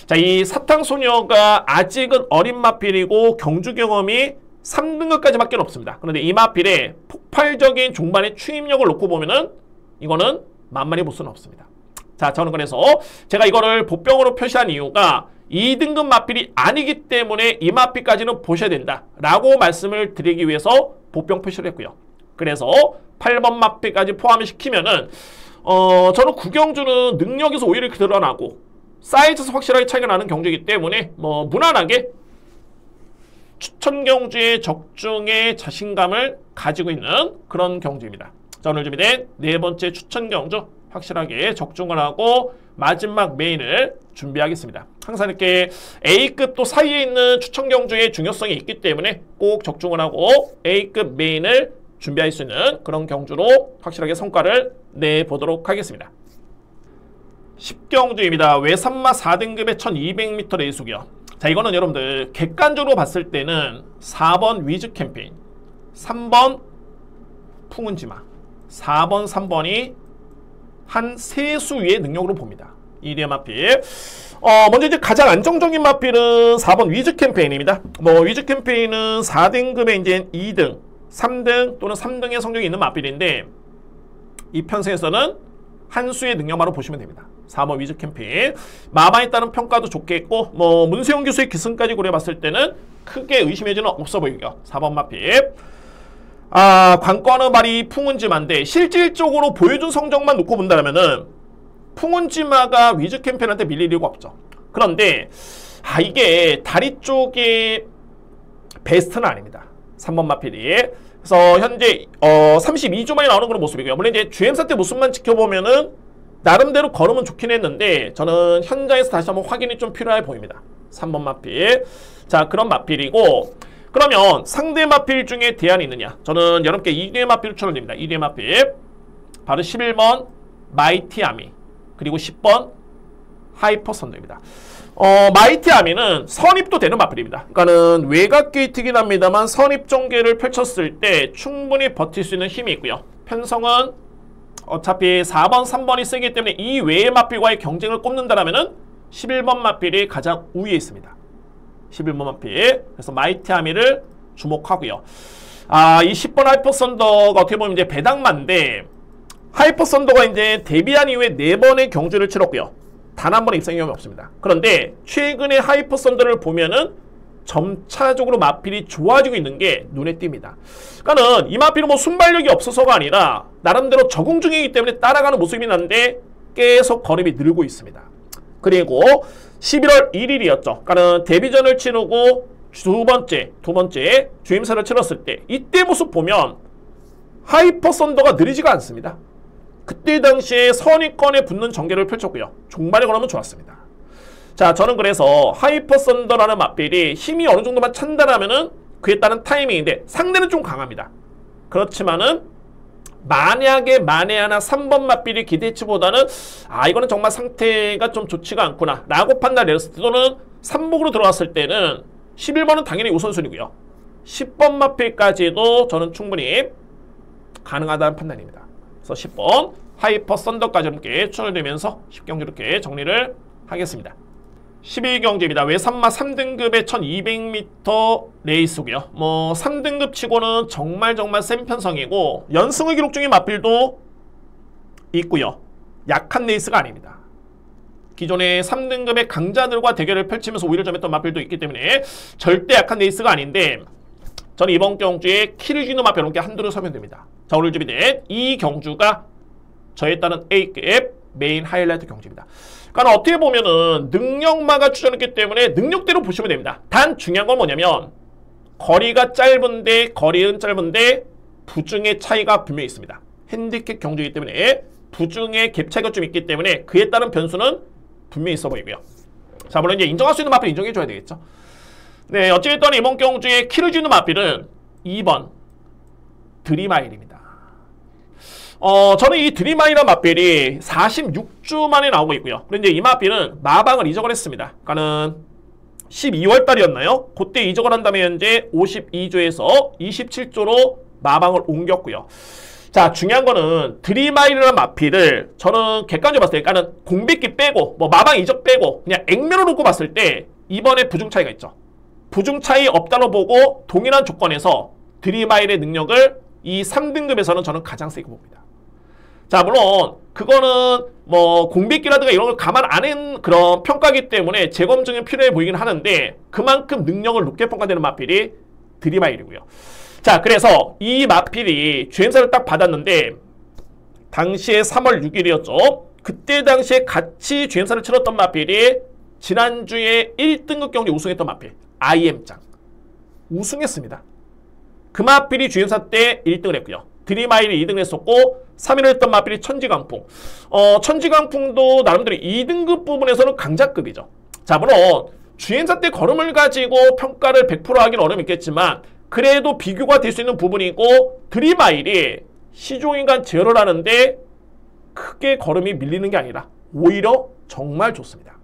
자, 이 사탕소녀가 아직은 어린 마필이고 경주 경험이 3등급까지밖에 없습니다. 그런데 이 마필의 폭발적인 중반의 추임력을 놓고 보면은 이거는 만만히 볼 수는 없습니다. 자, 저는 그래서 제가 이거를 복병으로 표시한 이유가 2등급 마필이 아니기 때문에 이 마필까지는 보셔야 된다라고 말씀을 드리기 위해서 복병 표시를 했고요. 그래서 8번 마필까지 포함을 시키면은 저는 구경주는 능력에서 오히려 드러나고 사이즈에서 확실하게 차이가 나는 경주이기 때문에 뭐 무난하게 추천 경주의 적중에 자신감을 가지고 있는 그런 경주입니다. 자, 오늘 준비된 네 번째 추천 경주 확실하게 적중을 하고 마지막 메인을 준비하겠습니다. 항상 이렇게 A급 또 사이에 있는 추천 경주의 중요성이 있기 때문에 꼭 적중을 하고 A급 메인을 준비할 수 있는 그런 경주로 확실하게 성과를 내보도록 하겠습니다. 10경주입니다. 외산마 4등급의 1200m 레이스고요. 자, 이거는 여러분들 객관적으로 봤을 때는 4번 위즈 캠페인, 3번 풍은지마, 4번, 3번이 한 세수 위의 능력으로 봅니다. 이리의 마필. 먼저 이제 가장 안정적인 마필은 4번 위즈 캠페인입니다. 뭐 위즈 캠페인은 4등급의 이제 2등, 3등 또는 3등의 성적이 있는 마필인데 이 편승에서는 한 수의 능력만으로 보시면 됩니다. 4번 위즈 캠핑. 마방에 따른 평가도 좋겠고 뭐 문세용 교수의 기승까지 고려해봤을 때는 크게 의심의 여지는 없어 보이고요. 4번 마핍. 관건의 발이 풍운지마인데 실질적으로 보여준 성적만 놓고 본다면은 풍운지마가 위즈 캠핑한테 밀릴 이유가 없죠. 그런데 이게 다리 쪽에 베스트는 아닙니다. 3번 마필이. 그래서 현재 32주 만에 나오는 그런 모습이고요. 물론 이제 주행사 때 모습만 지켜보면은 나름대로 걸음은 좋긴 했는데 저는 현장에서 다시 한번 확인이 좀 필요해 보입니다. 3번 마필. 자, 그런 마필이고, 그러면 상대 마필 중에 대안이 있느냐? 저는 여러분께 2대 마필을 추천드립니다. 2대 마필. 바로 11번 마이티 아미, 그리고 10번 하이퍼 선더입니다. 마이티 아미는 선입도 되는 마필입니다. 그러니까는 외곽 게이트긴 합니다만 선입 전개를 펼쳤을 때 충분히 버틸 수 있는 힘이 있고요. 편성은 어차피 4번, 3번이 세기 때문에 이 외의 마필과의 경쟁을 꼽는다라면은 11번 마필이 가장 우위에 있습니다. 11번 마필. 그래서 마이티 아미를 주목하고요. 이 10번 하이퍼 선더가 어떻게 보면 이제 배당마인데, 하이퍼 선더가 이제 데뷔한 이후에 4번의 경주를 치렀고요. 단 한 번의 입상 경험이 없습니다. 그런데 최근에 하이퍼 선더를 보면은 점차적으로 마필이 좋아지고 있는 게 눈에 띕니다. 그러니까는 이 마필은 뭐 순발력이 없어서가 아니라 나름대로 적응 중이기 때문에 따라가는 모습이 난데 계속 걸음이 늘고 있습니다. 그리고 11월 1일이었죠. 그러니까는 데뷔전을 치르고 두 번째 주임사를 치렀을 때 이때 모습 보면 하이퍼 선더가 느리지가 않습니다. 그때 당시에 선위권에 붙는 전개를 펼쳤고요. 종말에 걸으면 좋았습니다. 자, 저는 그래서 하이퍼 선더라는 마필이 힘이 어느 정도만 찬다라면은 그에 따른 타이밍인데 상대는 좀 강합니다. 그렇지만은 만약에 만에 하나 3번 마필이 기대치보다는 이거는 정말 상태가 좀 좋지가 않구나 라고 판단을 내렸을 때, 또는 3복으로 들어갔을 때는 11번은 당연히 우선순위고요. 10번 마필까지도 저는 충분히 가능하다는 판단입니다. 그래서 10번 하이퍼 선더까지 이렇게 추천을 드리면서 10경주 이렇게 정리를 하겠습니다. 12경주입니다. 외산마 3등급의 1200m 레이스고요. 뭐 3등급 치고는 정말 센 편성이고 연승을 기록 중인 마필도 있고요. 약한 레이스가 아닙니다. 기존의 3등급의 강자들과 대결을 펼치면서 오히려 점했던 마필도 있기 때문에 절대 약한 레이스가 아닌데, 저는 이번 경주에 키를 쥐는 마필 이렇게 한두를 서면 됩니다. 자, 오늘 준비된 이 경주가 저에 따른 A급 메인 하이라이트 경주입니다. 그러니까 어떻게 보면은 능력마가 추천했기 때문에 능력대로 보시면 됩니다. 단 중요한 건 뭐냐면 거리는 짧은데 부중의 차이가 분명히 있습니다. 핸디캡 경주이기 때문에 부중의 갭 차이가 좀 있기 때문에 그에 따른 변수는 분명히 있어 보이고요. 자, 물론 이제 인정할 수 있는 마필 인정해줘야 되겠죠. 네, 어쨌든 이번 경주에 키를 주는 마필은 2번 드림아일입니다. 저는 이 드림아일이라는 마필이 46주 만에 나오고 있고요. 그런데 이 마필은 마방을 이적을 했습니다. 그러니까는 12월 달이었나요? 그때 이적을 한 다음에 현재 52조에서 27조로 마방을 옮겼고요. 자, 중요한 거는 드림아일이라는 마필을 저는 객관적으로 봤을 때, 그러니까는 공백기 빼고 뭐 마방 이적 빼고 그냥 액면으로 놓고 봤을 때 이번에 부중 차이가 있죠. 부중 차이 없다고 보고 동일한 조건에서 드림아일의 능력을 이 3등급에서는 저는 가장 세게 봅니다. 자, 물론 그거는 뭐 공백기라든가 이런 걸 감안 안 한 그런 평가이기 때문에 재검증이 필요해 보이긴 하는데 그만큼 능력을 높게 평가되는 마필이 드림아일이고요. 자, 그래서 이 마필이 주행사를 딱 받았는데 당시에 3월 6일이었죠. 그때 당시에 같이 주행사를 치렀던 마필이 지난주에 1등급 경기 우승했던 마필 IM짱 우승했습니다. 그 마필이 주행사 때 1등을 했고요. 드림아일이 2등을 했었고 3위를 했던 마필이 천지강풍. 천지강풍도 나름대로 2등급 부분에서는 강자급이죠. 자, 물론 주행사 때 걸음을 가지고 평가를 100% 하기는 어려움있겠지만 그래도 비교가 될 수 있는 부분이고, 드림아일이 시종인간 제어를 하는데 크게 걸음이 밀리는 게 아니라 오히려 정말 좋습니다.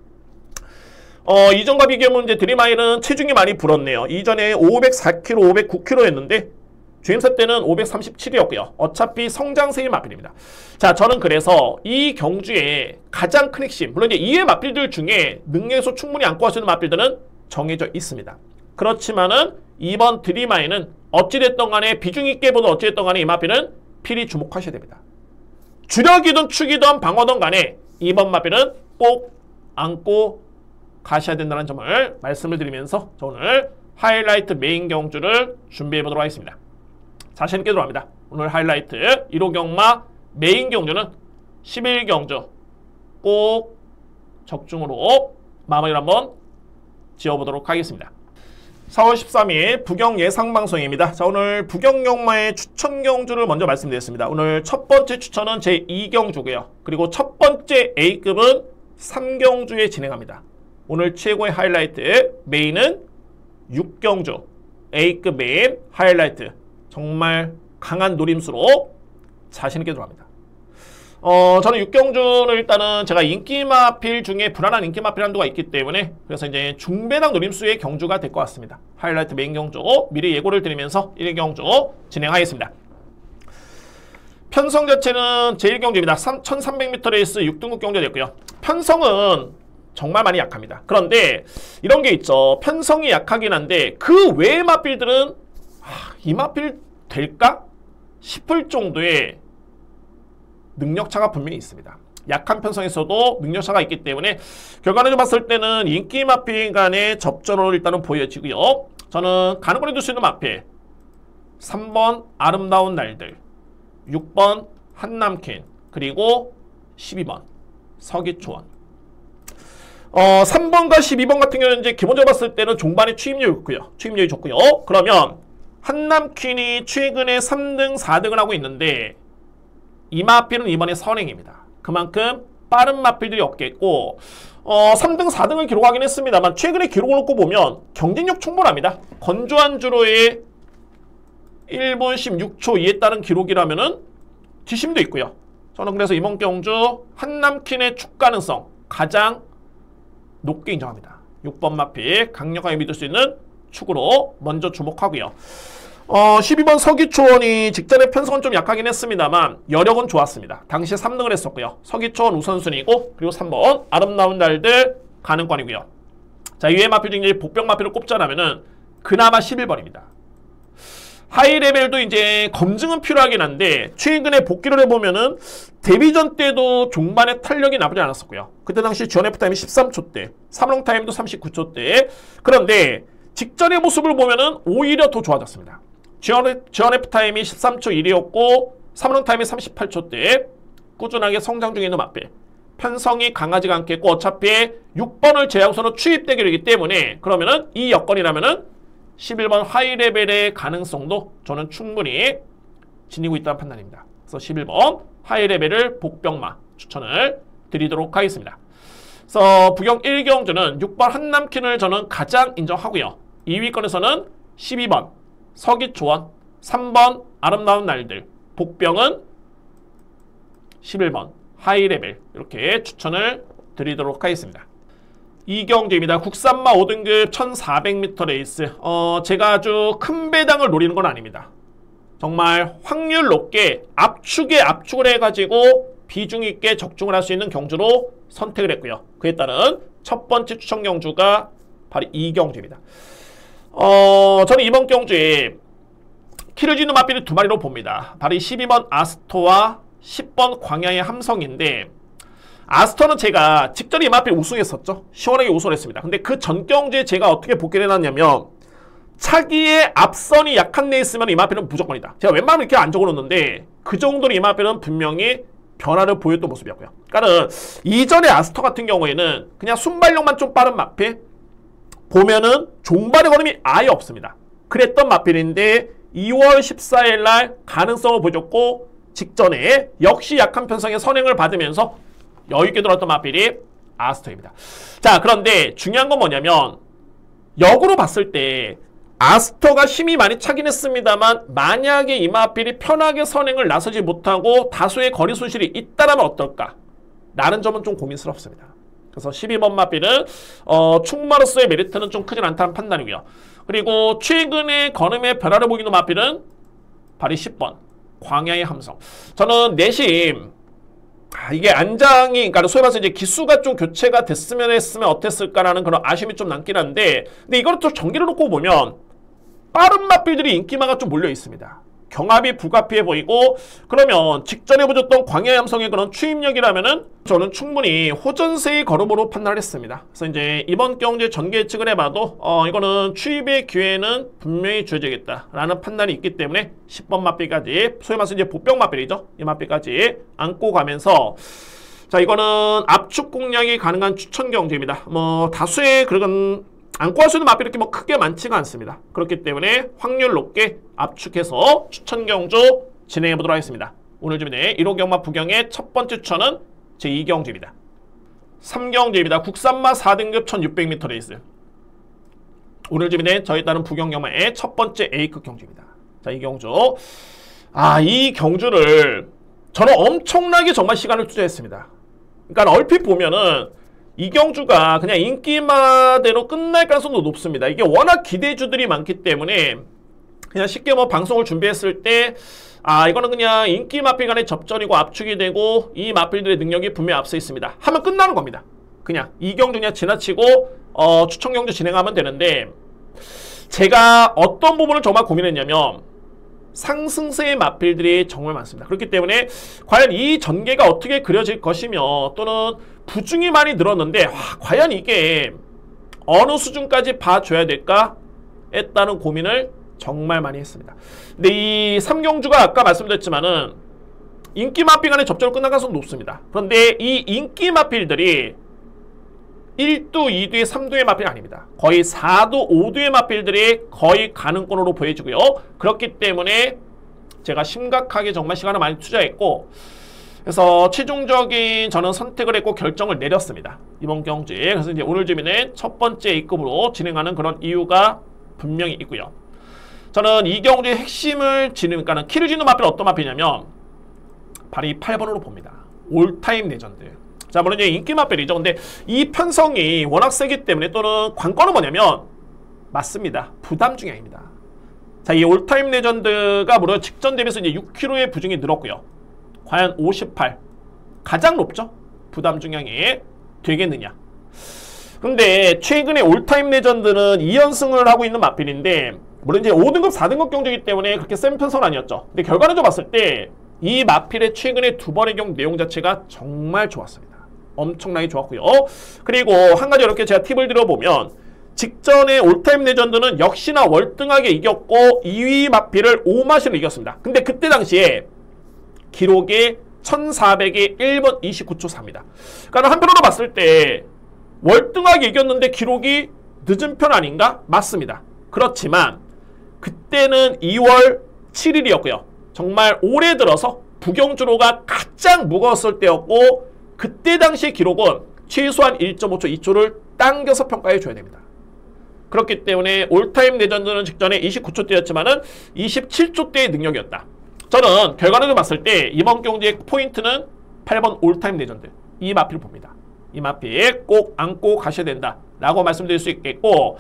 이전과 비교하면 이제 드림아일은 체중이 많이 불었네요. 이전에 504kg, 509kg였는데 주행사 때는 537이었고요. 어차피 성장세인 마필입니다. 자, 저는 그래서 이 경주에 가장 큰 핵심, 물론 이제 이외 마필들 중에 능력에서 충분히 안고 갈 수 있는 마필들은 정해져 있습니다. 그렇지만은 이번 드림아일은 어찌됐던 간에 비중 있게 보든 어찌됐던 간에 이 마필은 필히 주목하셔야 됩니다. 주력이든 축이든 방어든 간에 2번 마필은 꼭 안고 가셔야 된다는 점을 말씀을 드리면서 저 오늘 하이라이트 메인 경주를 준비해 보도록 하겠습니다. 자신 있게 들어갑니다. 오늘 하이라이트 1호 경마 메인 경주는 11경주 꼭 적중으로 마무리를 한번 지어보도록 하겠습니다. 4월 13일 부경 예상방송입니다. 자, 오늘 부경 경마의 추천 경주를 먼저 말씀드렸습니다. 오늘 첫 번째 추천은 제2경주고요. 그리고 첫 번째 A급은 3경주에 진행합니다. 오늘 최고의 하이라이트 메인은 6경주 A급 메인 하이라이트 정말 강한 노림수로 자신있게 들어갑니다. 저는 6경주는 일단은 제가 인기마필 중에 불안한 인기마필 한도가 있기 때문에 그래서 이제 중배당 노림수의 경주가 될 것 같습니다. 하이라이트 메인 경주 미리 예고를 드리면서 1경주 진행하겠습니다. 편성 자체는 제1경주입니다. 1300m 레이스 6등급 경주가 됐고요. 편성은 정말 많이 약합니다. 그런데 이런 게 있죠. 편성이 약하긴 한데 그 외의 마필들은 이 마필 될까 싶을 정도의 능력차가 분명히 있습니다. 약한 편성에서도 능력차가 있기 때문에 결과를 봤을 때는 인기 마필 간의 접전으로 일단은 보여지고요. 저는 가능거리 둘 수 있는 마필 3번 아름다운 날들, 6번 한남킨, 그리고 12번 서기초원. 3번과 12번 같은 경우는 이제 기본적으로 봤을 때는 종반에 추임력이 좋고요. 그러면 한남퀸이 최근에 3등, 4등을 하고 있는데 이 마필은 이번에 선행입니다. 그만큼 빠른 마필들이 없겠고 3등, 4등을 기록하긴 했습니다만 최근에 기록을 놓고 보면 경쟁력 충분합니다. 건조한 주로의 1분 16초 2에 따른 기록이라면은 뒷심도 있고요. 저는 그래서 이번 경주 한남킨의 축 가능성 가장 높게 인정합니다. 6번 마필 강력하게 믿을 수 있는 축으로 먼저 주목하고요. 12번 서기초원이 직전에 편성은 좀 약하긴 했습니다만 여력은 좋았습니다. 당시에 3등을 했었고요. 서기초원 우선순위고 그리고 3번 아름다운 날들 가능권이고요. 자, 이외의 마필 중에 복병 마필을 꼽자라면은 그나마 11번입니다. 하이 레벨도 이제 검증은 필요하긴 한데 최근에 복귀를 해보면은 데뷔전 때도 종반의 탄력이 나쁘지 않았었고요. 그때 당시 지원 F타임이 13초대, 3롱 타임도 39초대. 그런데 직전의 모습을 보면은 오히려 더 좋아졌습니다. 지원 F타임이 13초 1이었고 3롱 타임이 38초대. 꾸준하게 성장 중에 있는 마필. 편성이 강하지가 않겠고 어차피 6번을 제약선으로 추입되게 되기 때문에 그러면은 이 여건이라면은 11번 하이 레벨의 가능성도 저는 충분히 지니고 있다는 판단입니다. 그래서 11번 하이 레벨을 복병마 추천을 드리도록 하겠습니다. 그래서 부경 1경주는 6번 한남킨을 저는 가장 인정하고요. 2위권에서는 12번 서기초원, 3번 아름다운 날들, 복병은 11번 하이 레벨 이렇게 추천을 드리도록 하겠습니다. 2경주입니다. 국산마 5등급 1400m 레이스. 제가 아주 큰 배당을 노리는 건 아닙니다. 정말 확률 높게 압축에 압축을 해가지고 비중 있게 적중을 할 수 있는 경주로 선택을 했고요. 그에 따른 첫 번째 추천 경주가 바로 2경주입니다. 저는 이번 경주에 키를 쥐는 마필이 두 마리로 봅니다. 바로 12번 아스토와 10번 광야의 함성인데 아스터는 제가 직전에 이 마필 우승했었죠. 시원하게 우승했습니다. 근데 그 전 경주에 제가 어떻게 복귀를 해놨냐면 차기의 앞선이 약한 데 있으면 이 마필은 무조건이다. 제가 웬만하면 이렇게 안 적어놓는데 그 정도로 이 마필은 분명히 변화를 보였던 모습이었고요. 그러니까는 이전에 아스터 같은 경우에는 그냥 순발력만 좀 빠른 마필 보면은 종발의 걸음이 아예 없습니다. 그랬던 마필인데 2월 14일 날 가능성을 보여줬고 직전에 역시 약한 편성의 선행을 받으면서 여유있게 돌았던 마필이 아스터입니다. 자, 그런데 중요한 건 뭐냐면 역으로 봤을 때 아스터가 힘이 많이 차긴 했습니다만 만약에 이 마필이 편하게 선행을 나서지 못하고 다소의 거리 손실이 있다면 어떨까? 라는 점은 좀 고민스럽습니다. 그래서 12번 마필은 충마로서의 메리트는 좀 크진 않다는 판단이고요. 그리고 최근에 걸음의 변화를 보이는 마필은 바로 10번 광야의 함성. 저는 내심 이게 안장이, 그러니까 소위 말해서 이제 기수가 좀 교체가 됐으면 했으면 어땠을까라는 그런 아쉬움이 좀 남긴 한데, 근데 이거를 또 전기를 놓고 보면 빠른 마필들이 인기마가 좀 몰려 있습니다. 경합이 불가피해 보이고 그러면 직전에 보여줬던 광야ям성의 그런 추임력이라면은 저는 충분히 호전세의 걸음으로 판단을 했습니다. 그래서 이제 이번 경주의 전개 예측을 해봐도 이거는 추입의 기회는 분명히 주어지겠다라는 판단이 있기 때문에 10번 마필까지 소위 말해서 이제 보병 마필이죠. 이 마필까지 안고 가면서 자 이거는 압축 공략이 가능한 추천 경주입니다. 뭐 다수의 그런 안고 할 수 있는 마필이 이렇게 뭐 크게 많지가 않습니다. 그렇기 때문에 확률 높게 압축해서 추천 경주 진행해 보도록 하겠습니다. 오늘 준비된 1호 경마 부경의 첫 번째 추천은 제2경주입니다. 3경주입니다. 국산마 4등급 1600m 레이스. 오늘 준비된 저에 따른 부경 경마의 첫 번째 A급 경주입니다. 자, 이 경주. 이 경주를 저는 엄청나게 정말 시간을 투자했습니다. 그러니까 얼핏 보면은 이 경주가 그냥 인기마대로 끝날 가능성도 높습니다. 이게 워낙 기대주들이 많기 때문에 그냥 쉽게 뭐 방송을 준비했을 때 이거는 그냥 인기 마필 간의 접전이고 압축이 되고 이 마필들의 능력이 분명히 앞서 있습니다. 하면 끝나는 겁니다. 그냥 이 경주 그냥 지나치고 추천 경주 진행하면 되는데 제가 어떤 부분을 정말 고민했냐면 상승세의 마필들이 정말 많습니다. 그렇기 때문에 과연 이 전개가 어떻게 그려질 것이며 또는 부중이 많이 늘었는데 과연 이게 어느 수준까지 봐줘야 될까 했다는 고민을 정말 많이 했습니다. 근데 이 3경주가 아까 말씀드렸지만은 인기 마필 간의 접전으로 끝날 가능성이 높습니다. 그런데 이 인기 마필들이 1두, 2두의 3두의 마필이 아닙니다. 거의 4두, 5두의 마필들이 거의 가능권으로 보여지고요. 그렇기 때문에 제가 심각하게 정말 시간을 많이 투자했고 그래서 최종적인 저는 선택을 했고 결정을 내렸습니다. 이번 경주. 그래서 이제 오늘 주민은 첫 번째 A급으로 진행하는 그런 이유가 분명히 있고요. 저는 이 경주의 핵심을 그러니까 키를 짓는 마필은 어떤 마필이냐면 바로 이 8번으로 봅니다. 올타임 레전드. 자, 물론 이제 인기 마필이죠. 근데 이 편성이 워낙 세기 때문에 또는 관건은 뭐냐면 맞습니다. 부담 중량입니다. 자, 이 올타임 레전드가 무려 직전 대비해서 이제 6kg의 부중이 늘었고요. 과연 58 가장 높죠? 부담 중량이 되겠느냐? 근데 최근에 올타임 레전드는 2연승을 하고 있는 마필인데 물론 이제 5등급, 4등급 경주이기 때문에 그렇게 센 편성은 아니었죠. 근데 결과를 봤을 때 이 마필의 최근에 두 번의 경주 내용 자체가 정말 좋았습니다. 엄청나게 좋았고요. 그리고 한 가지 이렇게 제가 팁을 드려보면 직전에 올타임 레전드는 역시나 월등하게 이겼고 2위 마필을 5마시로 이겼습니다. 근데 그때 당시에 기록이 1400에 1분 29초 4입니다. 그러니까 한편으로 봤을 때 월등하게 이겼는데 기록이 늦은 편 아닌가? 맞습니다. 그렇지만 그때는 2월 7일이었고요. 정말 올해 들어서 부경주로가 가장 무거웠을 때였고 그때 당시의 기록은 최소한 1.5초, 2초를 당겨서 평가해 줘야 됩니다. 그렇기 때문에 올타임 레전드는 직전에 29초대였지만은 27초대의 능력이었다. 저는 결과를 봤을 때 이번 경기의 포인트는 8번 올타임 레전드. 이 마필을 봅니다. 이 마필 꼭 안고 가셔야 된다. 라고 말씀드릴 수 있겠고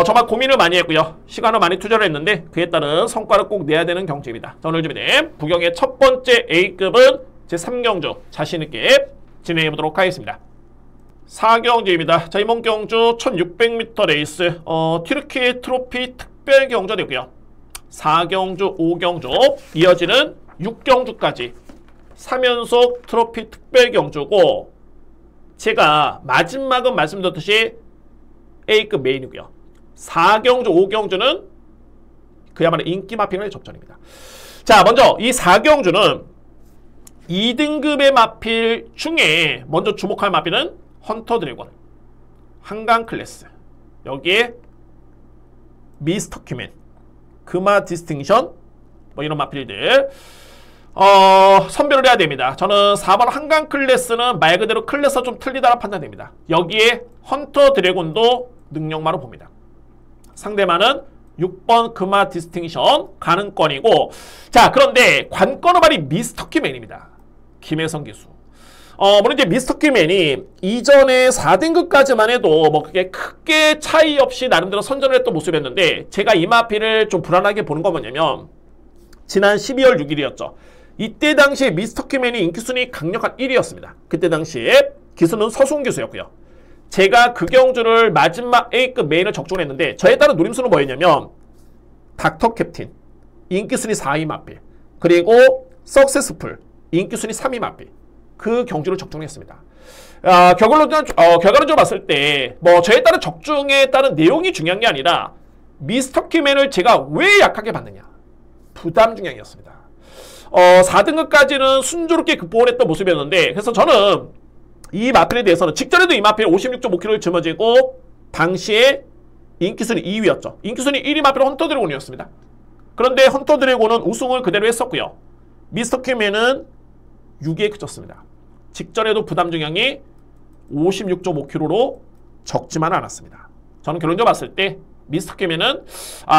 정말 고민을 많이 했고요. 시간을 많이 투자를 했는데 그에 따른 성과를 꼭 내야 되는 경주입니다. 자, 오늘 준비된 부경의 첫 번째 A급은 제3경주 자신있게 진행해 보도록 하겠습니다. 4경주입니다. 자, 이번 경주 1600m 레이스 튀르키예 트로피 특별 경주가 되고요. 4경주, 5경주 이어지는 6경주까지 3연속 트로피 특별 경주고 제가 마지막은 말씀드렸듯이 A급 메인이고요. 4경주, 5경주는 그야말로 인기 마필의 접전입니다. 자, 먼저 이 4경주는 2등급의 마필 중에 먼저 주목할 마필은 헌터 드래곤, 한강 클래스, 여기에 미스터 큐맨, 금화 디스팅션 뭐 이런 마필들 선별을 해야 됩니다. 저는 4번 한강 클래스는 말 그대로 클래스가 좀 틀리다라 판단됩니다. 여기에 헌터 드래곤도 능력마로 봅니다. 상대만은 6번 금화 디스팅션 가능권이고 자, 그런데 관건은 바로 미스터 큐맨입니다. 김혜성 기수. 물론 이제 미스터 큐맨이 이전에 4등급까지만 해도 뭐 그게 크게 차이 없이 나름대로 선전을 했던 모습이었는데 제가 이 마필을 좀 불안하게 보는 건 뭐냐면 지난 12월 6일이었죠. 이때 당시에 미스터 큐맨이 인기순위 강력한 1위였습니다. 그때 당시에 기수는 서수훈 기수였고요. 제가 그 경주를 마지막 A급 메인을 적중했는데 저에 따른 노림수는 뭐였냐면 닥터 캡틴, 인기순위 4위 마필, 그리고 석세스풀 인기순위 3위 마필, 그 경주를 적중했습니다. 결과론적으로 봤을 때 뭐 저에 따른 적중에 따른 내용이 중요한 게 아니라 미스터 키맨을 제가 왜 약하게 봤느냐, 부담 중량이었습니다. 4등급까지는 순조롭게 극복을 했던 모습이었는데, 그래서 저는 이 마필에 대해서는 직전에도 이 마필 56.5kg를 짊어지고 당시에 인기순위 2위였죠. 인기순위 1위 마필은 헌터드래곤이었습니다. 그런데 헌터드래곤은 우승을 그대로 했었고요. 미스터 키맨은 6위에 그쳤습니다. 직전에도 부담 중량이 56.5kg로 적지만 않았습니다. 저는 결론적으로 봤을 때 미스터 키맨은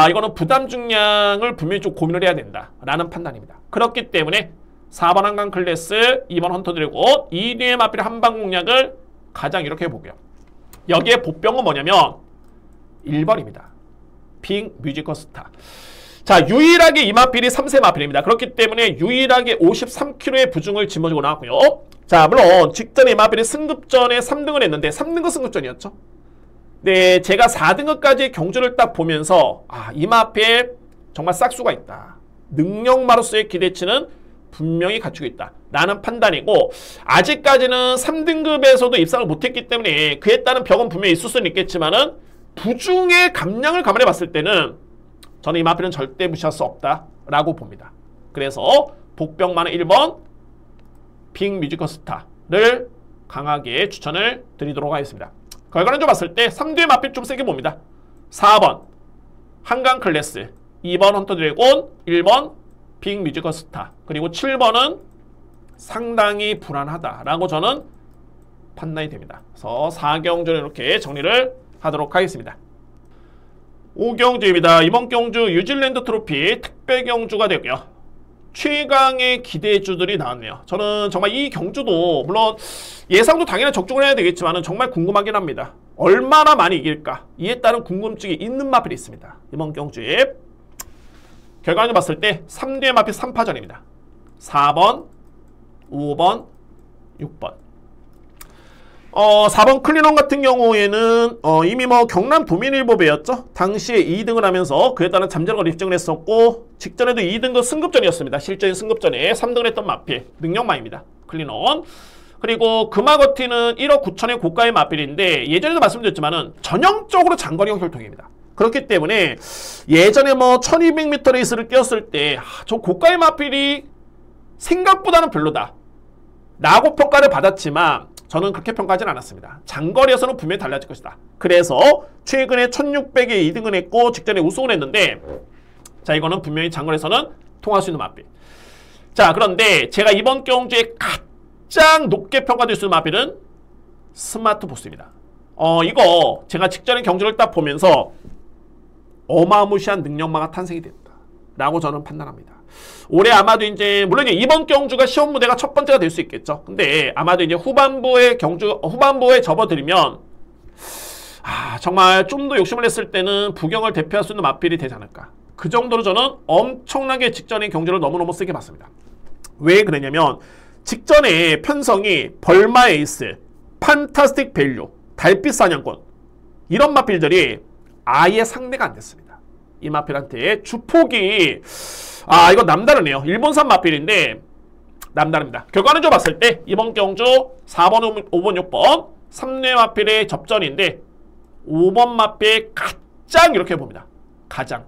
이거는 부담 중량을 분명히 좀 고민을 해야 된다라는 판단입니다. 그렇기 때문에 4번 한강 클래스, 2번 헌터드래곤, 2위의 마필 한방 공략을 가장 이렇게 해보고요. 여기에 보병은 뭐냐면 1번입니다. 핑 뮤지컬 스타. 자, 유일하게 이 마필이 3세 마필입니다. 그렇기 때문에 유일하게 53kg의 부중을 짊어지고 나왔고요. 자, 물론 직전에 이 마필이 승급전에 3등을 했는데 3등급 승급전이었죠. 네, 제가 4등급까지 경주를 딱 보면서 이 마필 정말 싹수가 있다. 능력마로서의 기대치는 분명히 갖추고 있다 라는 판단이고, 아직까지는 3등급에서도 입상을 못했기 때문에 그에 따른 벽은 분명히 있을 수는 있겠지만은 부중의 감량을 감안해 봤을 때는 저는 이 마필은 절대 무시할 수 없다라고 봅니다. 그래서 복병만의 1번 핑 뮤지컬 스타를 강하게 추천을 드리도록 하겠습니다. 결과는 좀 봤을 때 3뒤의 마필 좀 세게 봅니다. 4번 한강 클래스, 2번 헌터드래곤, 1번 핑 뮤지컬 스타, 그리고 7번은 상당히 불안하다라고 저는 판단이 됩니다. 그래서 4경주를 이렇게 정리를 하도록 하겠습니다. 5경주입니다. 이번 경주 뉴질랜드 트로피 특별 경주가 되고요. 최강의 기대주들이 나왔네요. 저는 정말 이 경주도 물론 예상도 당연히 적중을 해야 되겠지만 정말 궁금하긴 합니다. 얼마나 많이 이길까? 이에 따른 궁금증이 있는 마필이 있습니다. 이번 경주에 결과를 봤을 때 3뒤의 마필 3파전입니다. 4번, 5번, 6번. 4번 클리넌 같은 경우에는 이미 뭐 경남 도민일보배였죠. 당시에 2등을 하면서 그에 따른 잠재력을 입증을 했었고, 직전에도 2등급 승급전이었습니다. 실전인 승급전에 3등을 했던 마필, 능력마입니다. 클리넌. 그리고 금화거티는 1억 9천의 고가의 마필인데 예전에도 말씀드렸지만은 전형적으로 장거리형 혈통입니다. 그렇기 때문에 예전에 뭐 1200m 레이스를 뛰었을 때 저 고가의 마필이 생각보다는 별로다 라고 평가를 받았지만 저는 그렇게 평가하진 않았습니다. 장거리에서는 분명히 달라질 것이다. 그래서 최근에 1600에 2등을 했고 직전에 우승을 했는데, 자, 이거는 분명히 장거리에서는 통할 수 있는 마필. 자, 그런데 제가 이번 경주에 가장 높게 평가될 수 있는 마필은 스마트 보스입니다. 이거 제가 직전에 경주를 딱 보면서 어마무시한 능력마가 탄생이 됐다 라고 저는 판단합니다. 올해 아마도 이제 물론 이제 이번 경주가 시험 무대가 첫 번째가 될 수 있겠죠. 근데 아마도 이제 후반부에 접어들면 정말 좀 더 욕심을 냈을 때는 부경을 대표할 수 있는 마필이 되지 않을까. 그 정도로 저는 엄청나게 직전에 경주를 너무너무 세게 봤습니다. 왜 그러냐면 직전에 편성이 벌마 에이스, 판타스틱 밸류, 달빛 사냥꾼 이런 마필들이 아예 상대가 안 됐습니다. 이 마필한테 주폭이 이거 남다르네요. 일본산 마필인데 남다릅니다. 결과는 좀 봤을 때 이번 경주 4번, 5번, 6번 3뇌 마필의 접전인데 5번 마필 가장 이렇게 봅니다. 가장.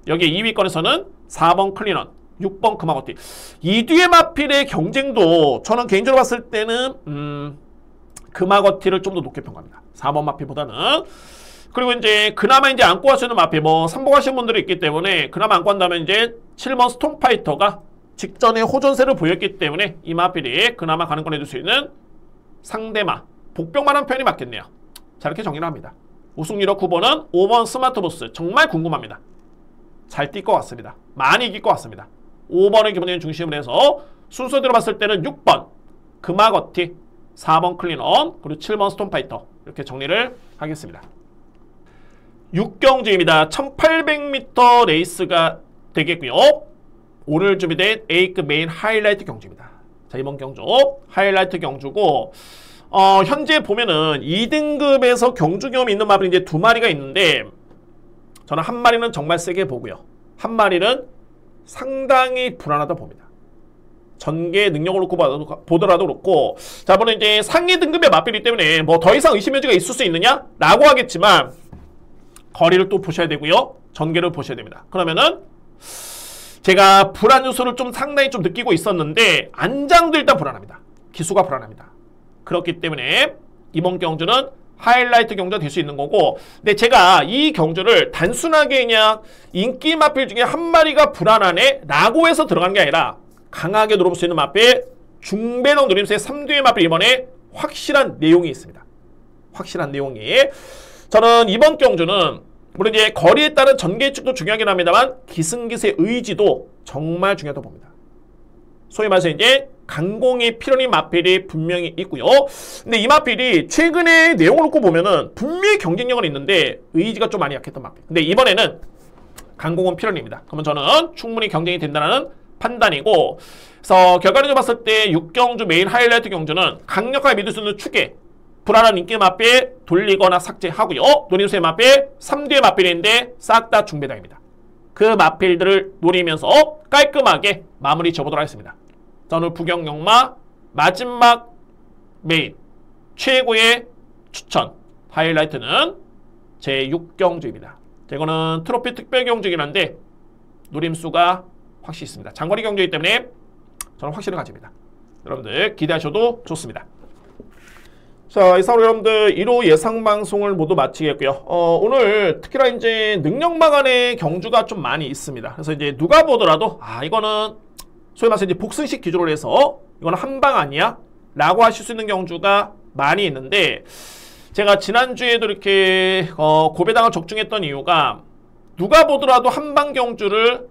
여기 2위권에서는 4번 클리넌, 6번 금화거티. 이 뒤의 마필의 경쟁도 저는 개인적으로 봤을 때는 금화거티를 좀 더 높게 평가합니다. 4번 마필보다는. 그리고 이제 그나마 이제 안고 가시는 마필, 뭐 삼복하시는 분들이 있기 때문에 그나마 안고 한다면 이제 7번 스톰파이터가 직전에 호전세를 보였기 때문에 이 마필이 그나마 가능권 해줄 수 있는 상대마, 복병만한 편이 맞겠네요. 자, 이렇게 정리를 합니다. 우승1억 9번은 5번 스마트보스. 정말 궁금합니다. 잘 뛸 것 같습니다. 많이 이길 것 같습니다. 5번을 기본적인 중심으로 해서 순서대로 봤을 때는 6번 금화거티, 4번 클리넌, 그리고 7번 스톰파이터 이렇게 정리를 하겠습니다. 6경주입니다. 1800m 레이스가 되겠고요. 오늘 준비된 A급 메인 하이라이트 경주입니다. 자, 이번 경주 하이라이트 경주고 현재 보면은 2등급에서 경주 경험이 있는 마필이 이제 2마리가 있는데 저는 한 마리는 정말 세게 보고요. 한 마리는 상당히 불안하다 봅니다. 전개 능력을 놓고 보더라도 그렇고, 자, 이번에 이제 상위 등급의 맞비이기 때문에 뭐 더 이상 의심 여지가 있을 수 있느냐? 라고 하겠지만, 거리를 또 보셔야 되고요. 전개를 보셔야 됩니다. 그러면은, 제가 불안 요소를 좀 상당히 좀 느끼고 있었는데, 안장도 일단 불안합니다. 기수가 불안합니다. 그렇기 때문에, 이번 경주는 하이라이트 경주가 될 수 있는 거고, 근데 제가 이 경주를 단순하게 그냥 인기 마필 중에 한 마리가 불안하네? 라고 해서 들어가는 게 아니라, 강하게 노려볼 수 있는 마필, 중배당 노림수의 3두의 마필 이번에 확실한 내용이 있습니다. 확실한 내용이. 저는 이번 경주는 물론 이제 거리에 따른 전개 예측도 중요하긴 합니다만 기승기수의 의지도 정말 중요하다고 봅니다. 소위 말해서 이제 강공이 필요한 마필이 분명히 있고요. 근데 이 마필이 최근에 내용을 놓고 보면은 분명히 경쟁력은 있는데 의지가 좀 많이 약했던 마필. 근데 이번에는 강공은 필연입니다. 그러면 저는 충분히 경쟁이 된다는 판단이고, 그래서 결과적으로 봤을 때 6경주 메인 하이라이트 경주는 강력하게 믿을 수 있는 축에 불안한 인기 마필 돌리거나 삭제하고요. 노림수의 마필 3두의 마필인데 싹 다 중배당입니다. 그 마필들을 노리면서 깔끔하게 마무리 지어보도록 하겠습니다. 저는 부경영마 마지막 메인 최고의 추천 하이라이트는 제 6경주입니다. 이거는 트로피 특별 경주이긴 한데 노림수가 확실히 있습니다. 장거리 경주이기 때문에 저는 확신을 가집니다. 여러분들 기대하셔도 좋습니다. 자, 이상으로 여러분들 1호 예상방송을 모두 마치겠고요. 오늘 특히나 이제 능력마간의 경주가 좀 많이 있습니다. 그래서 이제 누가 보더라도 이거는 소위 말해서 이제 복승식 기준으로 해서 이거는 한방 아니야? 라고 하실 수 있는 경주가 많이 있는데, 제가 지난주에도 이렇게 고배당을 적중했던 이유가 누가 보더라도 한방 경주를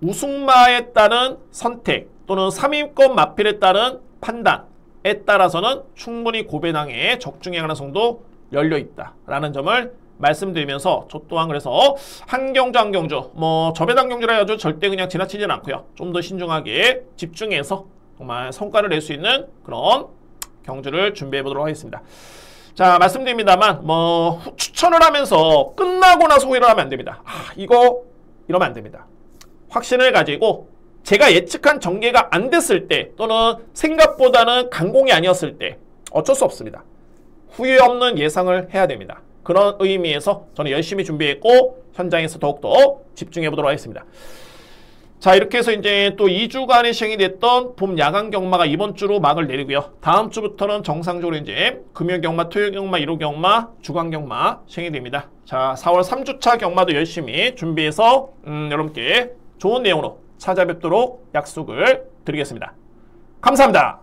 우승마에 따른 선택 또는 3위권 마필에 따른 판단에 따라서는 충분히 고배당에 적중의 가능성도 열려있다라는 점을 말씀드리면서, 저 또한 그래서 한 경주 한 경주 뭐 저배당 경주라 해가지고 절대 그냥 지나치지는 않고요. 좀 더 신중하게 집중해서 정말 성과를 낼 수 있는 그런 경주를 준비해 보도록 하겠습니다. 자, 말씀드립니다만 뭐 추천을 하면서 끝나고 나서 후회를 하면 안 됩니다. 이거 이러면 안 됩니다. 확신을 가지고 제가 예측한 전개가 안 됐을 때 또는 생각보다는 강공이 아니었을 때 어쩔 수 없습니다. 후회 없는 예상을 해야 됩니다. 그런 의미에서 저는 열심히 준비했고 현장에서 더욱더 집중해 보도록 하겠습니다. 자, 이렇게 해서 이제 또 2주간에 시행이 됐던 봄 야간 경마가 이번 주로 막을 내리고요. 다음 주부터는 정상적으로 이제 금요 경마, 토요 경마, 1호 경마, 주간 경마 시행이 됩니다. 자, 4월 3주차 경마도 열심히 준비해서 여러분께 좋은 내용으로 찾아뵙도록 약속을 드리겠습니다. 감사합니다.